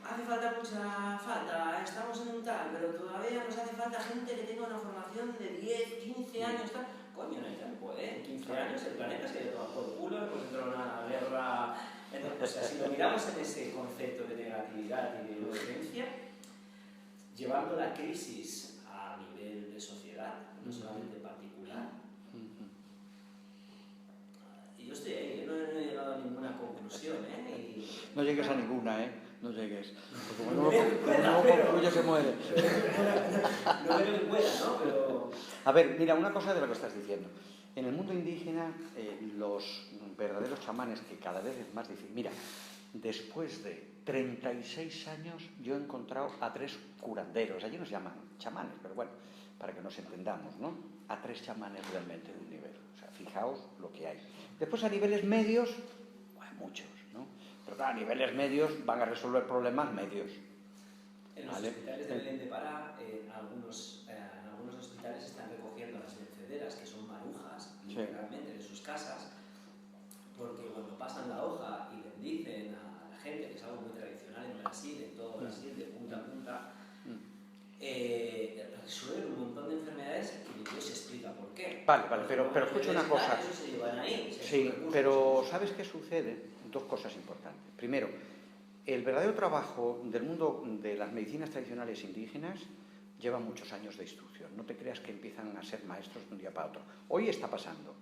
hace falta mucha falta, estamos en un tal, pero todavía nos hace falta gente que tenga una formación de 10, 15 años, tal. Coño, no hay tiempo, ¿eh? En 15 años el planeta se ha ido por culo, hemos entrado en una guerra. Entonces, o sea, si lo miramos en ese concepto de negatividad y de urgencia, llevando la crisis a nivel de sociedad, no solamente particular. Y yo estoy ahí, yo no he llegado a ninguna conclusión, ¿eh? No llegues a ninguna, ¿eh? No llegues. Porque como no concluye, se muere. No veo que pueda, ¿no? Pero... A ver, mira, una cosa de lo que estás diciendo. En el mundo indígena, los verdaderos chamanes, que cada vez es más difícil. Mira, después de 36 años yo he encontrado a 3 curanderos. Allí nos llaman chamanes, pero bueno, para que nos entendamos, ¿no? A 3 chamanes realmente de un nivel. O sea, fijaos lo que hay. Después a niveles medios, bueno, muchos, ¿no? Pero claro, a niveles medios van a resolver problemas medios. En los hospitales de Belén de Pará, en algunos hospitales están recogiendo las vencederas, que son marujas, literalmente, de sus casas, porque cuando pasan la hoja y bendicen a la gente, que es algo muy tradicional en Brasil, en todo Brasil, de punta a punta, resuelven un montón de enfermedades que ni Dios explica por qué. Vale, pero escucha una cosa. Eso se llevan ahí. Sí, pero ¿sabes qué sucede? 2 cosas importantes. Primero, el verdadero trabajo del mundo de las medicinas tradicionales indígenas lleva muchos años de instrucción. No te creas que empiezan a ser maestros de un día para otro. Hoy está pasando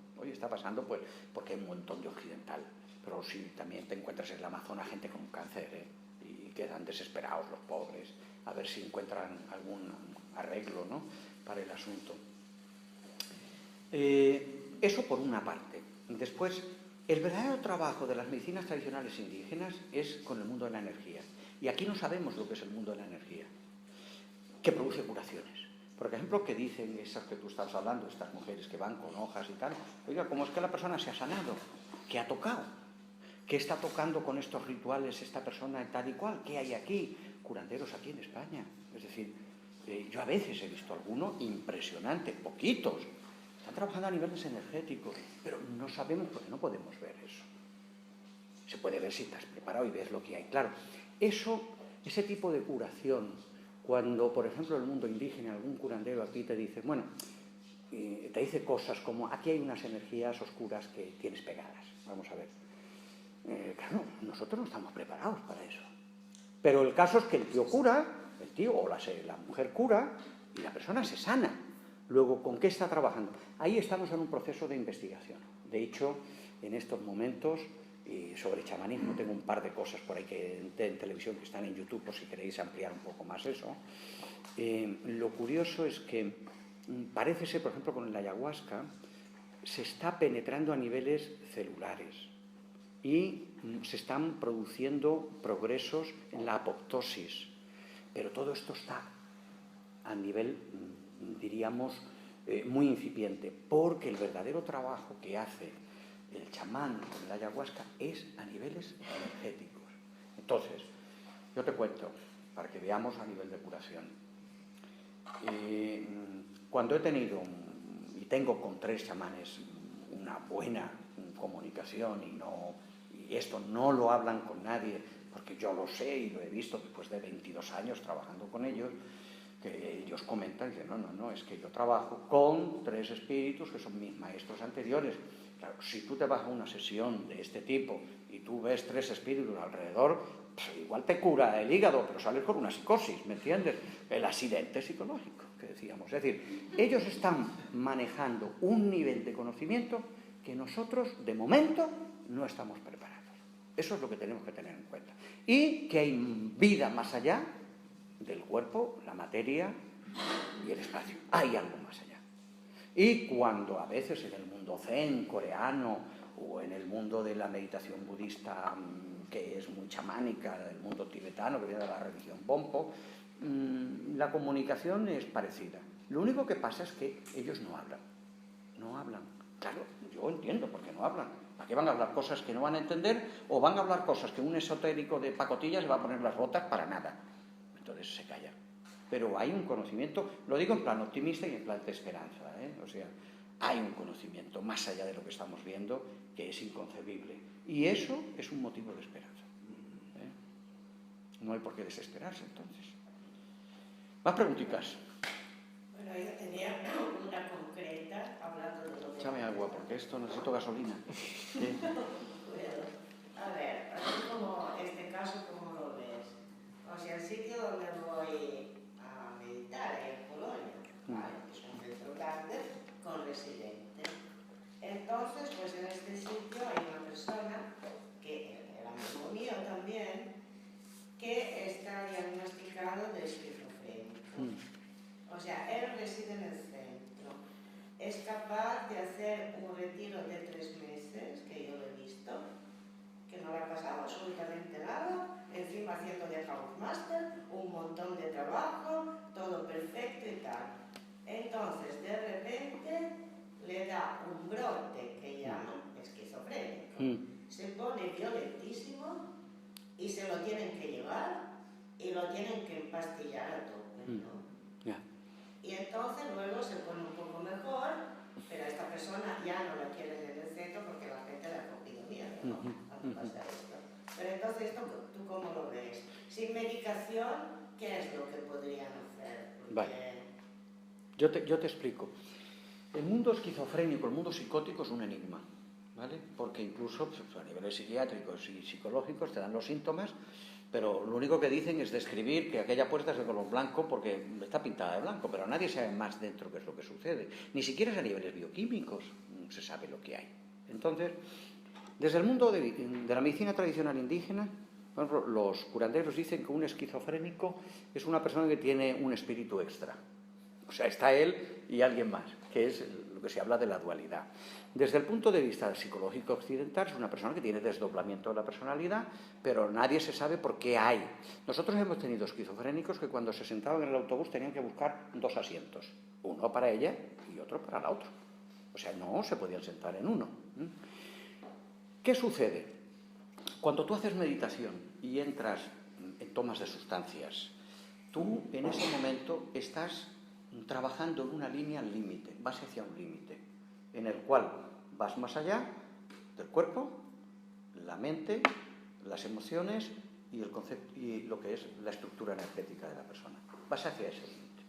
pues porque hay un montón de occidental. Pero sí, también te encuentras en el Amazonas gente con cáncer, y quedan desesperados los pobres a ver si encuentran algún arreglo, ¿no?, para el asunto. Eso por una parte. Después, el verdadero trabajo de las medicinas tradicionales indígenas es con el mundo de la energía. Y aquí no sabemos lo que es el mundo de la energía, que produce curaciones. Por ejemplo, que dicen esas que tú estás hablando, estas mujeres que van con hojas y tal, oiga, ¿cómo es que la persona se ha sanado? ¿Qué ha tocado? ¿Qué está tocando con estos rituales esta persona tal y cual? ¿Qué hay aquí? Curanderos aquí en España. Es decir, yo a veces he visto alguno impresionante, poquitos. Están trabajando a niveles energéticos, pero no sabemos porque no podemos ver eso. Se puede ver si estás preparado y ves lo que hay. Claro, ese tipo de curación, cuando, por ejemplo, el mundo indígena, algún curandero aquí te dice, bueno, te dice cosas como, aquí hay unas energías oscuras que tienes pegadas. Vamos a ver. Claro, nosotros no estamos preparados para eso. Pero el caso es que el tío cura, el tío o la mujer cura y la persona se sana. Luego, ¿con qué está trabajando? Ahí estamos en un proceso de investigación. De hecho, en estos momentos, sobre chamanismo, tengo un par de cosas por ahí en televisión que están en YouTube, por si queréis ampliar un poco más eso. Lo curioso es que parece ser, por ejemplo, con la ayahuasca, se está penetrando a niveles celulares y se están produciendo progresos en la apoptosis. Pero todo esto está a nivel, diríamos, muy incipiente, porque el verdadero trabajo que hace el chamán con la ayahuasca es a niveles energéticos. Entonces, yo te cuento, para que veamos a nivel de curación. Cuando he tenido, y tengo con 3 chamanes, una buena comunicación, y esto no lo hablan con nadie, porque yo lo sé y lo he visto después de 22 años trabajando con ellos, que ellos comentan, dicen, no, es que yo trabajo con 3 espíritus que son mis maestros anteriores. Claro, si tú te vas a una sesión de este tipo y tú ves 3 espíritus alrededor, pues igual te cura el hígado, pero sales con una psicosis, ¿me entiendes? El accidente psicológico. que decíamos. Es decir, ellos están manejando un nivel de conocimiento que nosotros, de momento, no estamos preparados. Eso es lo que tenemos que tener en cuenta. Y que hay vida más allá del cuerpo, la materia y el espacio. Hay algo más allá. Y cuando a veces en el mundo zen, coreano, o en el mundo de la meditación budista, que es muy chamánica, el mundo tibetano, que viene de la religión Bonpo, la comunicación es parecida. Lo único que pasa es que ellos no hablan. No hablan. Claro, yo entiendo por qué no hablan. ¿Para qué van a hablar cosas que no van a entender? ¿O van a hablar cosas que un esotérico de pacotilla se va a poner las botas para nada? Entonces se callan. Pero hay un conocimiento, lo digo en plan optimista y en plan de esperanza, ¿eh? O sea, hay un conocimiento más allá de lo que estamos viendo que es inconcebible. Y eso es un motivo de esperanza. ¿Eh? No hay por qué desesperarse, entonces. Más preguntitas. Bueno, yo tenía una concreta hablando de lo que... Échame agua, porque esto necesito gasolina. ¿Sí? Bueno, a ver, así como este caso, ¿cómo lo ves? O sea, el sitio donde voy a meditar es en Polonia, ¿vale? Es un centro grande con residentes. Entonces, pues en este sitio hay una persona, que era amigo mío también, que está diagnosticado de esquizofrénico. O sea, él reside en el centro. Es capaz de hacer un retiro de 3 meses, que yo lo he visto, que no le ha pasado absolutamente nada, encima haciendo de House Master, un montón de trabajo, todo perfecto y tal. Entonces, de repente, le da un brote que llaman esquizofrénico. Se pone violentísimo y se lo tienen que llevar y lo tienen que empastillar a tope, ¿no? Y entonces luego se pone un poco mejor, pero esta persona ya no la quiere en el centro porque la gente le ha cogido miedo, ¿no? Cuando pasa esto. Pero entonces, ¿esto tú cómo lo ves? Sin medicación, ¿qué es lo que podrían hacer? Porque... Vale. Yo te explico. El mundo esquizofrénico, el mundo psicótico es un enigma, ¿vale? Porque incluso pues, a niveles psiquiátricos y psicológicos te dan los síntomas, pero lo único que dicen es describir que aquella puerta es de color blanco porque está pintada de blanco, pero nadie sabe más dentro qué es lo que sucede. Ni siquiera a niveles bioquímicos se sabe lo que hay. Entonces, desde el mundo de la medicina tradicional indígena, por ejemplo, los curanderos dicen que un esquizofrénico es una persona que tiene un espíritu extra. O sea, está él y alguien más, que es lo que se habla de la dualidad. Desde el punto de vista psicológico occidental, es una persona que tiene desdoblamiento de la personalidad, pero nadie se sabe por qué hay. Nosotros hemos tenido esquizofrénicos que cuando se sentaban en el autobús tenían que buscar 2 asientos, uno para ella y otro para la otra. O sea, no se podían sentar en uno. ¿Qué sucede? Cuando tú haces meditación y entras en tomas de sustancias, tú en ese momento estás trabajando en una línea al límite, vas hacia un límite, en el cual vas más allá del cuerpo, la mente, las emociones y el concepto, y lo que es la estructura energética de la persona. Vas hacia ese límite.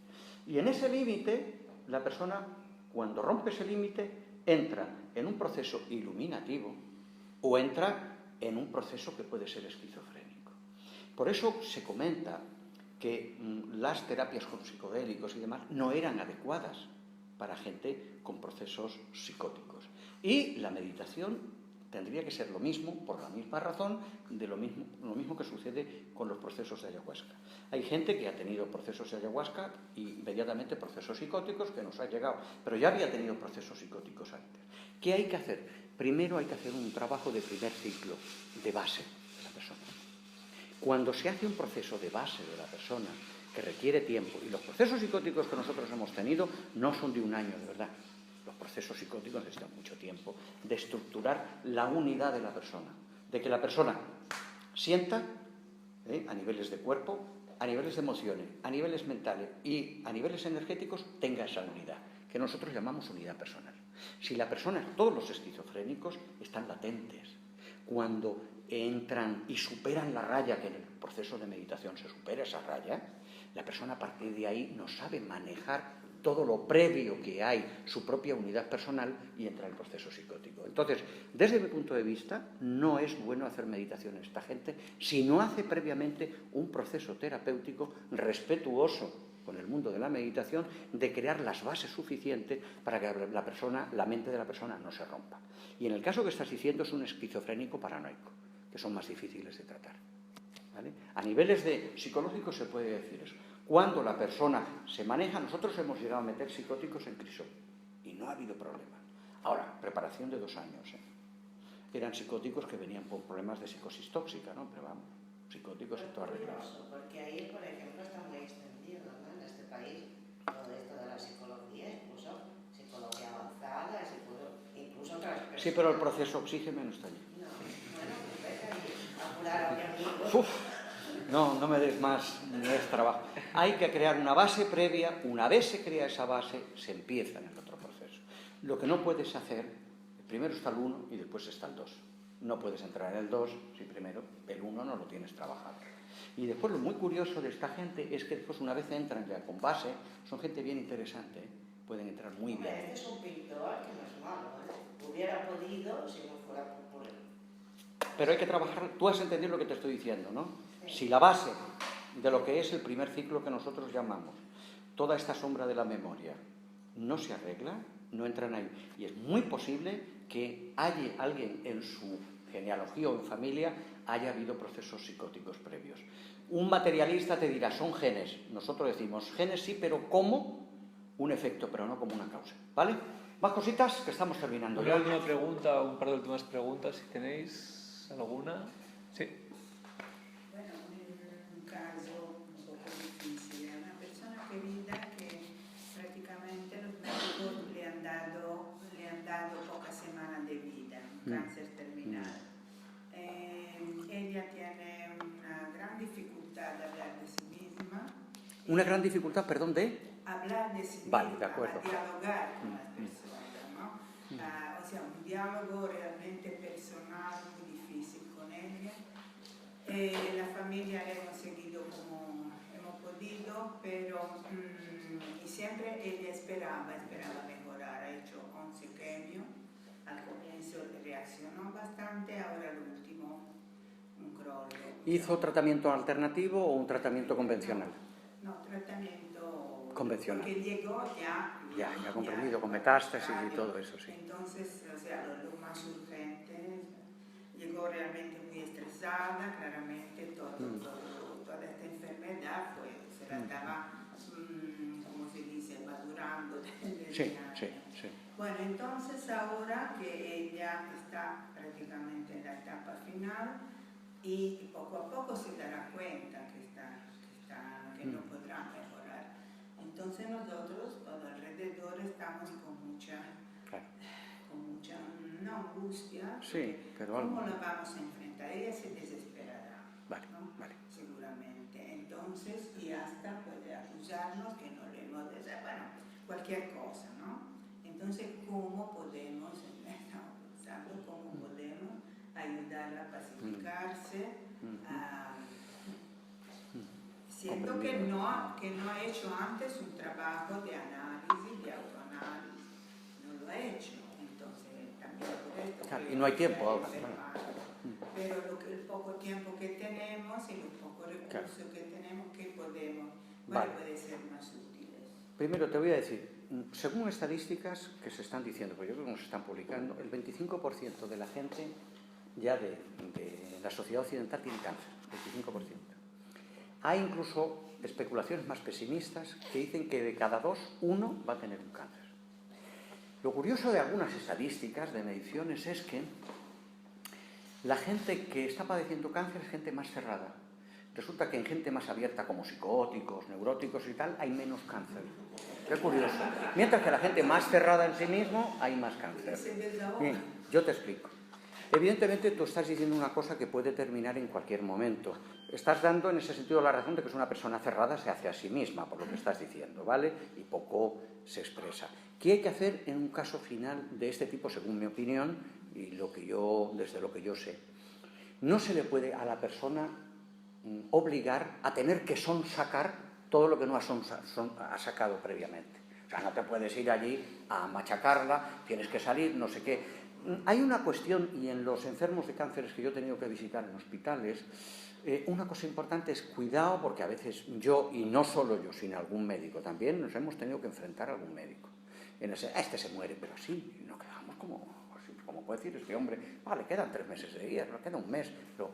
Y en ese límite, la persona, cuando rompe ese límite, entra en un proceso iluminativo o entra en un proceso que puede ser esquizofrénico. Por eso se comenta que las terapias con psicodélicos y demás no eran adecuadas para gente con procesos psicóticos. Y la meditación tendría que ser lo mismo, por la misma razón, de lo mismo que sucede con los procesos de ayahuasca. Hay gente que ha tenido procesos de ayahuasca y inmediatamente procesos psicóticos que nos ha llegado, pero ya había tenido procesos psicóticos antes. ¿Qué hay que hacer? Primero hay que hacer un trabajo de primer ciclo, de base de la persona. Cuando se hace un proceso de base de la persona que requiere tiempo, y los procesos psicóticos que nosotros hemos tenido no son de un año, de verdad. Los procesos psicóticos necesitan mucho tiempo de estructurar la unidad de la persona, de que la persona sienta a niveles de cuerpo, a niveles de emociones, a niveles mentales y a niveles energéticos tenga esa unidad, que nosotros llamamos unidad personal. Si la persona, todos los esquizofrénicos están latentes, cuando entran y superan la raya, que en el proceso de meditación se supera esa raya, la persona a partir de ahí no sabe manejar todo lo previo que hay, su propia unidad personal, y entra en el proceso psicótico. Entonces, desde mi punto de vista, no es bueno hacer meditación en esta gente si no hace previamente un proceso terapéutico respetuoso con el mundo de la meditación, de crear las bases suficientes para que la mente de la persona no se rompa. Y en el caso que estás diciendo es un esquizofrénico paranoico, que son más difíciles de tratar, ¿vale? A niveles psicológicos se puede decir eso. Cuando la persona se maneja, nosotros hemos llegado a meter psicóticos en crisol y no ha habido problema. Ahora, preparación de 2 años, ¿eh? Eran psicóticos que venían por problemas de psicosis tóxica, ¿no? Pero vamos, psicóticos y todo arreglado. Porque ahí, por ejemplo, está muy extendido, ¿no? En este país, todo esto de la psicología, incluso psicología avanzada, incluso otras personas. Sí, pero el proceso oxígeno no está allí. No, bueno, pues vete ahí a curar a mi amigo. Uf, no me des más trabajo. Hay que crear una base previa. Una vez se crea esa base, se empieza en el otro proceso. Lo que no puedes hacer, primero está el 1 y después está el 2. No puedes entrar en el 2 si primero el 1 no lo tienes trabajado. Y después lo muy curioso de esta gente es que después una vez entran ya con base, son gente bien interesante, ¿eh? Pueden entrar muy bien. Este es un pintor que no es malo, ¿eh? Hubiera podido si no fuera por él. Pero hay que trabajar, tú has entendido lo que te estoy diciendo, ¿no? Sí. Si la base de lo que es el primer ciclo que nosotros llamamos toda esta sombra de la memoria no se arregla, no entran ahí. Y es muy posible que haya alguien en su genealogía o en familia haya habido procesos psicóticos previos. Un materialista te dirá, son genes. Nosotros decimos, genes sí, pero como un efecto, pero no como una causa. ¿Vale? Más cositas que estamos terminando. Una última pregunta, un par de últimas preguntas, si tenéis alguna. Sí. Bueno, un caso un poco difícil. È una persona querida que prácticamente los médicos le han dado pocas semanas de vida, un cáncer terminal. Ella tiene una gran dificultad de hablar de sí misma. Una gran dificultad, perdón, de Hablar de sí misma, Vale, de acuerdo. dialogar con las personas, ¿no? O sea, un diálogo realmente personal muy difícil con ella. La familia la hemos seguido como hemos podido, pero y siempre ella esperaba mejorar. Ha hecho 11 quimios, al comienzo reaccionó bastante, ahora el último un crollo. ¿Hizo tratamiento alternativo o un tratamiento convencional? No, tratamiento Convencional. Que llegó ya comprendido, con metástasis y todo eso, sí. Entonces, o sea, lo más urgente, llegó realmente muy estresada, claramente toda esta enfermedad se la estaba, como se dice, madurando desde Sí. Bueno, entonces ahora que ella está prácticamente en la etapa final y poco a poco se dará cuenta que no podrá mejorar. Entonces nosotros alrededor estamos con mucha no angustia, Sí, pero algo. ¿cómo la vamos a enfrentar? Ella se desesperará, Vale, ¿no? vale. Seguramente. Entonces, y hasta puede acusarnos que no le hemos cualquier cosa, ¿no? Entonces, ¿cómo podemos, estamos pensando, cómo podemos ayudarla a pacificarse? Siento que no ha hecho antes un trabajo de análisis, de autoanálisis, no lo ha hecho, entonces también por esto. Claro, y no hay tiempo ahora. Pero el poco tiempo que tenemos y los pocos recursos que tenemos, ¿qué podemos? ¿Cuál puede ser más útiles? Primero te voy a decir, según estadísticas que se están diciendo, porque yo creo que nos están publicando, el 25% de la gente ya de la sociedad occidental tiene cáncer, 25%. Hay incluso especulaciones más pesimistas que dicen que de cada 2, 1 va a tener un cáncer. Lo curioso de algunas estadísticas de mediciones es que la gente que está padeciendo cáncer es gente más cerrada. Resulta que en gente más abierta como psicóticos, neuróticos y tal, hay menos cáncer. Qué curioso. Mientras que la gente más cerrada en sí mismo, hay más cáncer. Bien, yo te explico. Evidentemente tú estás diciendo una cosa que puede terminar en cualquier momento. Estás dando en ese sentido la razón de que es una persona cerrada, se hace a sí misma, por lo que estás diciendo, ¿vale? Y poco se expresa. ¿Qué hay que hacer en un caso final de este tipo, según mi opinión, y desde lo que yo sé? No se le puede a la persona obligar a tener que sonsacar todo lo que no ha sacado previamente. O sea, no te puedes ir allí a machacarla, tienes que salir, no sé qué. Hay una cuestión, y en los enfermos de cánceres que yo he tenido que visitar en hospitales, Una cosa importante es cuidado, porque a veces yo, y no solo yo, sino algún médico también, nos hemos tenido que enfrentar a algún médico. En ese, este se muere, pero sí, no quedamos como puede decir este hombre, vale, quedan 3 meses de vida, queda un mes, pero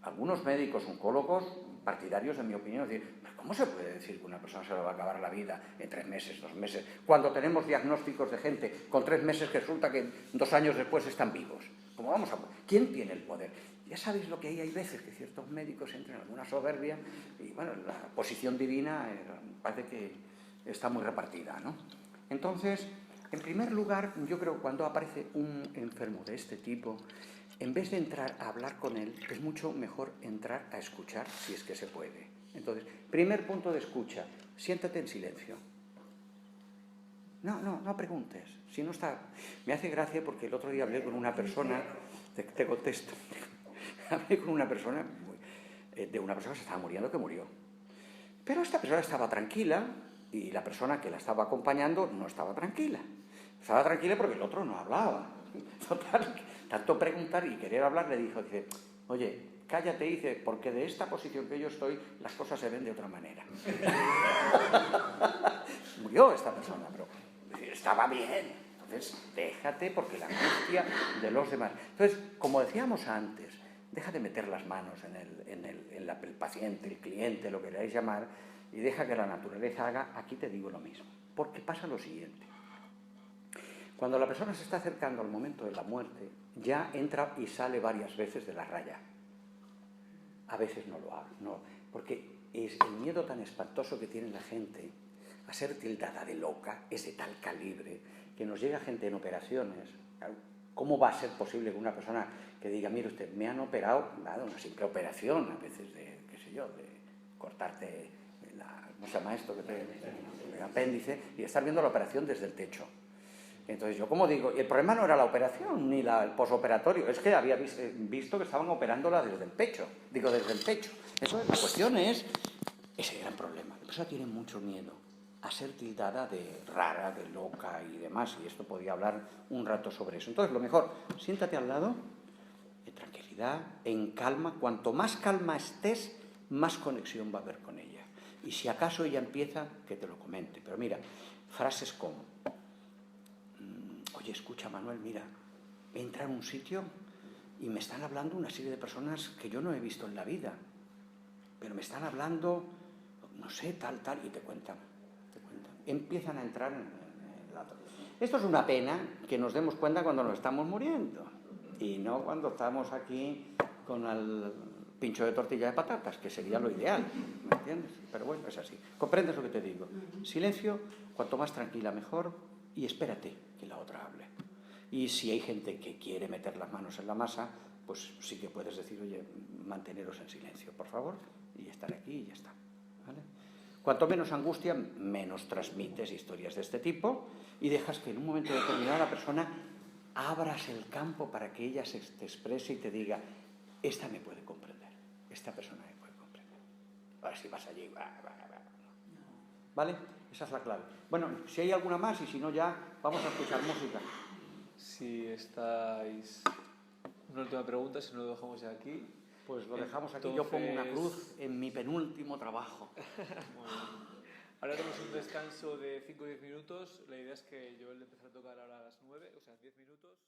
algunos médicos, oncólogos, partidarios, en mi opinión, decir, ¿cómo se puede decir que una persona se le va a acabar la vida en 3 meses, 2 meses, cuando tenemos diagnósticos de gente con 3 meses que resulta que 2 años después están vivos? ¿Cómo vamos a...? ¿Quién tiene el poder? Ya sabéis lo que hay veces que ciertos médicos entran en alguna soberbia y, bueno, la posición divina parece que está muy repartida, ¿no? Entonces, en primer lugar, yo creo que cuando aparece un enfermo de este tipo, en vez de entrar a hablar con él, es mucho mejor entrar a escuchar, si es que se puede. Entonces, primer punto de escucha, siéntate en silencio. No preguntes. Si no está... Me hace gracia porque el otro día hablé con una persona, te contesto, hablé con una persona, de una persona que se estaba muriendo, que murió. Pero esta persona estaba tranquila y la persona que la estaba acompañando no estaba tranquila. Estaba tranquila porque el otro no hablaba. Total, tanto preguntar y querer hablar, le dijo, dice, oye, cállate, dice, porque de esta posición que yo estoy, las cosas se ven de otra manera. Murió esta persona, pero estaba bien. Entonces, déjate, porque la angustia de los demás. Entonces, como decíamos antes, deja de meter las manos en el paciente, el cliente, lo que queráis llamar, y deja que la naturaleza haga. Aquí te digo lo mismo, porque pasa lo siguiente. Cuando la persona se está acercando al momento de la muerte, ya entra y sale varias veces de la raya. A veces no lo hace, no, porque es el miedo tan espantoso que tiene la gente a ser tildada de loca, es de tal calibre, que nos llega gente en operaciones. ¿Cómo va a ser posible que una persona que diga, mire usted, me han operado, nada, una simple operación, a veces de, qué sé yo, de cortarte, ¿cómo se llama esto? El apéndice, y estar viendo la operación desde el techo. Entonces yo como digo, y el problema no era la operación ni el posoperatorio, es que había visto que estaban operándola desde el pecho, desde el pecho. Eso, la cuestión es ese gran problema. La persona tiene mucho miedo a ser tildada de rara, de loca y demás, y esto podía hablar un rato sobre eso. Entonces lo mejor, siéntate al lado, en tranquilidad, en calma. Cuanto más calma estés, más conexión va a haber con ella. Y si acaso ella empieza, que te lo comente. Pero mira, frases como, oye, escucha, Manuel, mira, entra en un sitio y me están hablando una serie de personas que yo no he visto en la vida, pero me están hablando, no sé, tal, y te cuentan. Empiezan a entrar en el lado. Esto es una pena que nos demos cuenta cuando nos estamos muriendo y no cuando estamos aquí con el pincho de tortilla de patatas, que sería lo ideal, ¿me entiendes? Pero bueno, es así. ¿Comprendes lo que te digo? Silencio, cuanto más tranquila mejor, y espérate que la otra hable. Y si hay gente que quiere meter las manos en la masa, pues sí que puedes decir, oye, manteneros en silencio, por favor, y estar aquí y ya está. ¿Vale? Cuanto menos angustia, menos transmites historias de este tipo y dejas que en un momento determinado la persona abras el campo para que ella se te exprese y te diga, esta me puede comprender, esta persona me puede comprender. Ahora si vas allí, ¿vale? Esa es la clave. Bueno, si hay alguna más y si no ya vamos a escuchar música. Si estáis... Una última pregunta, si no lo dejamos ya aquí. Pues lo dejamos aquí. Entonces... Yo pongo una cruz en mi penúltimo trabajo. Ahora tenemos un descanso de 5 o 10 minutos. La idea es que yo empezar a tocar ahora a las 9, o sea, 10 minutos.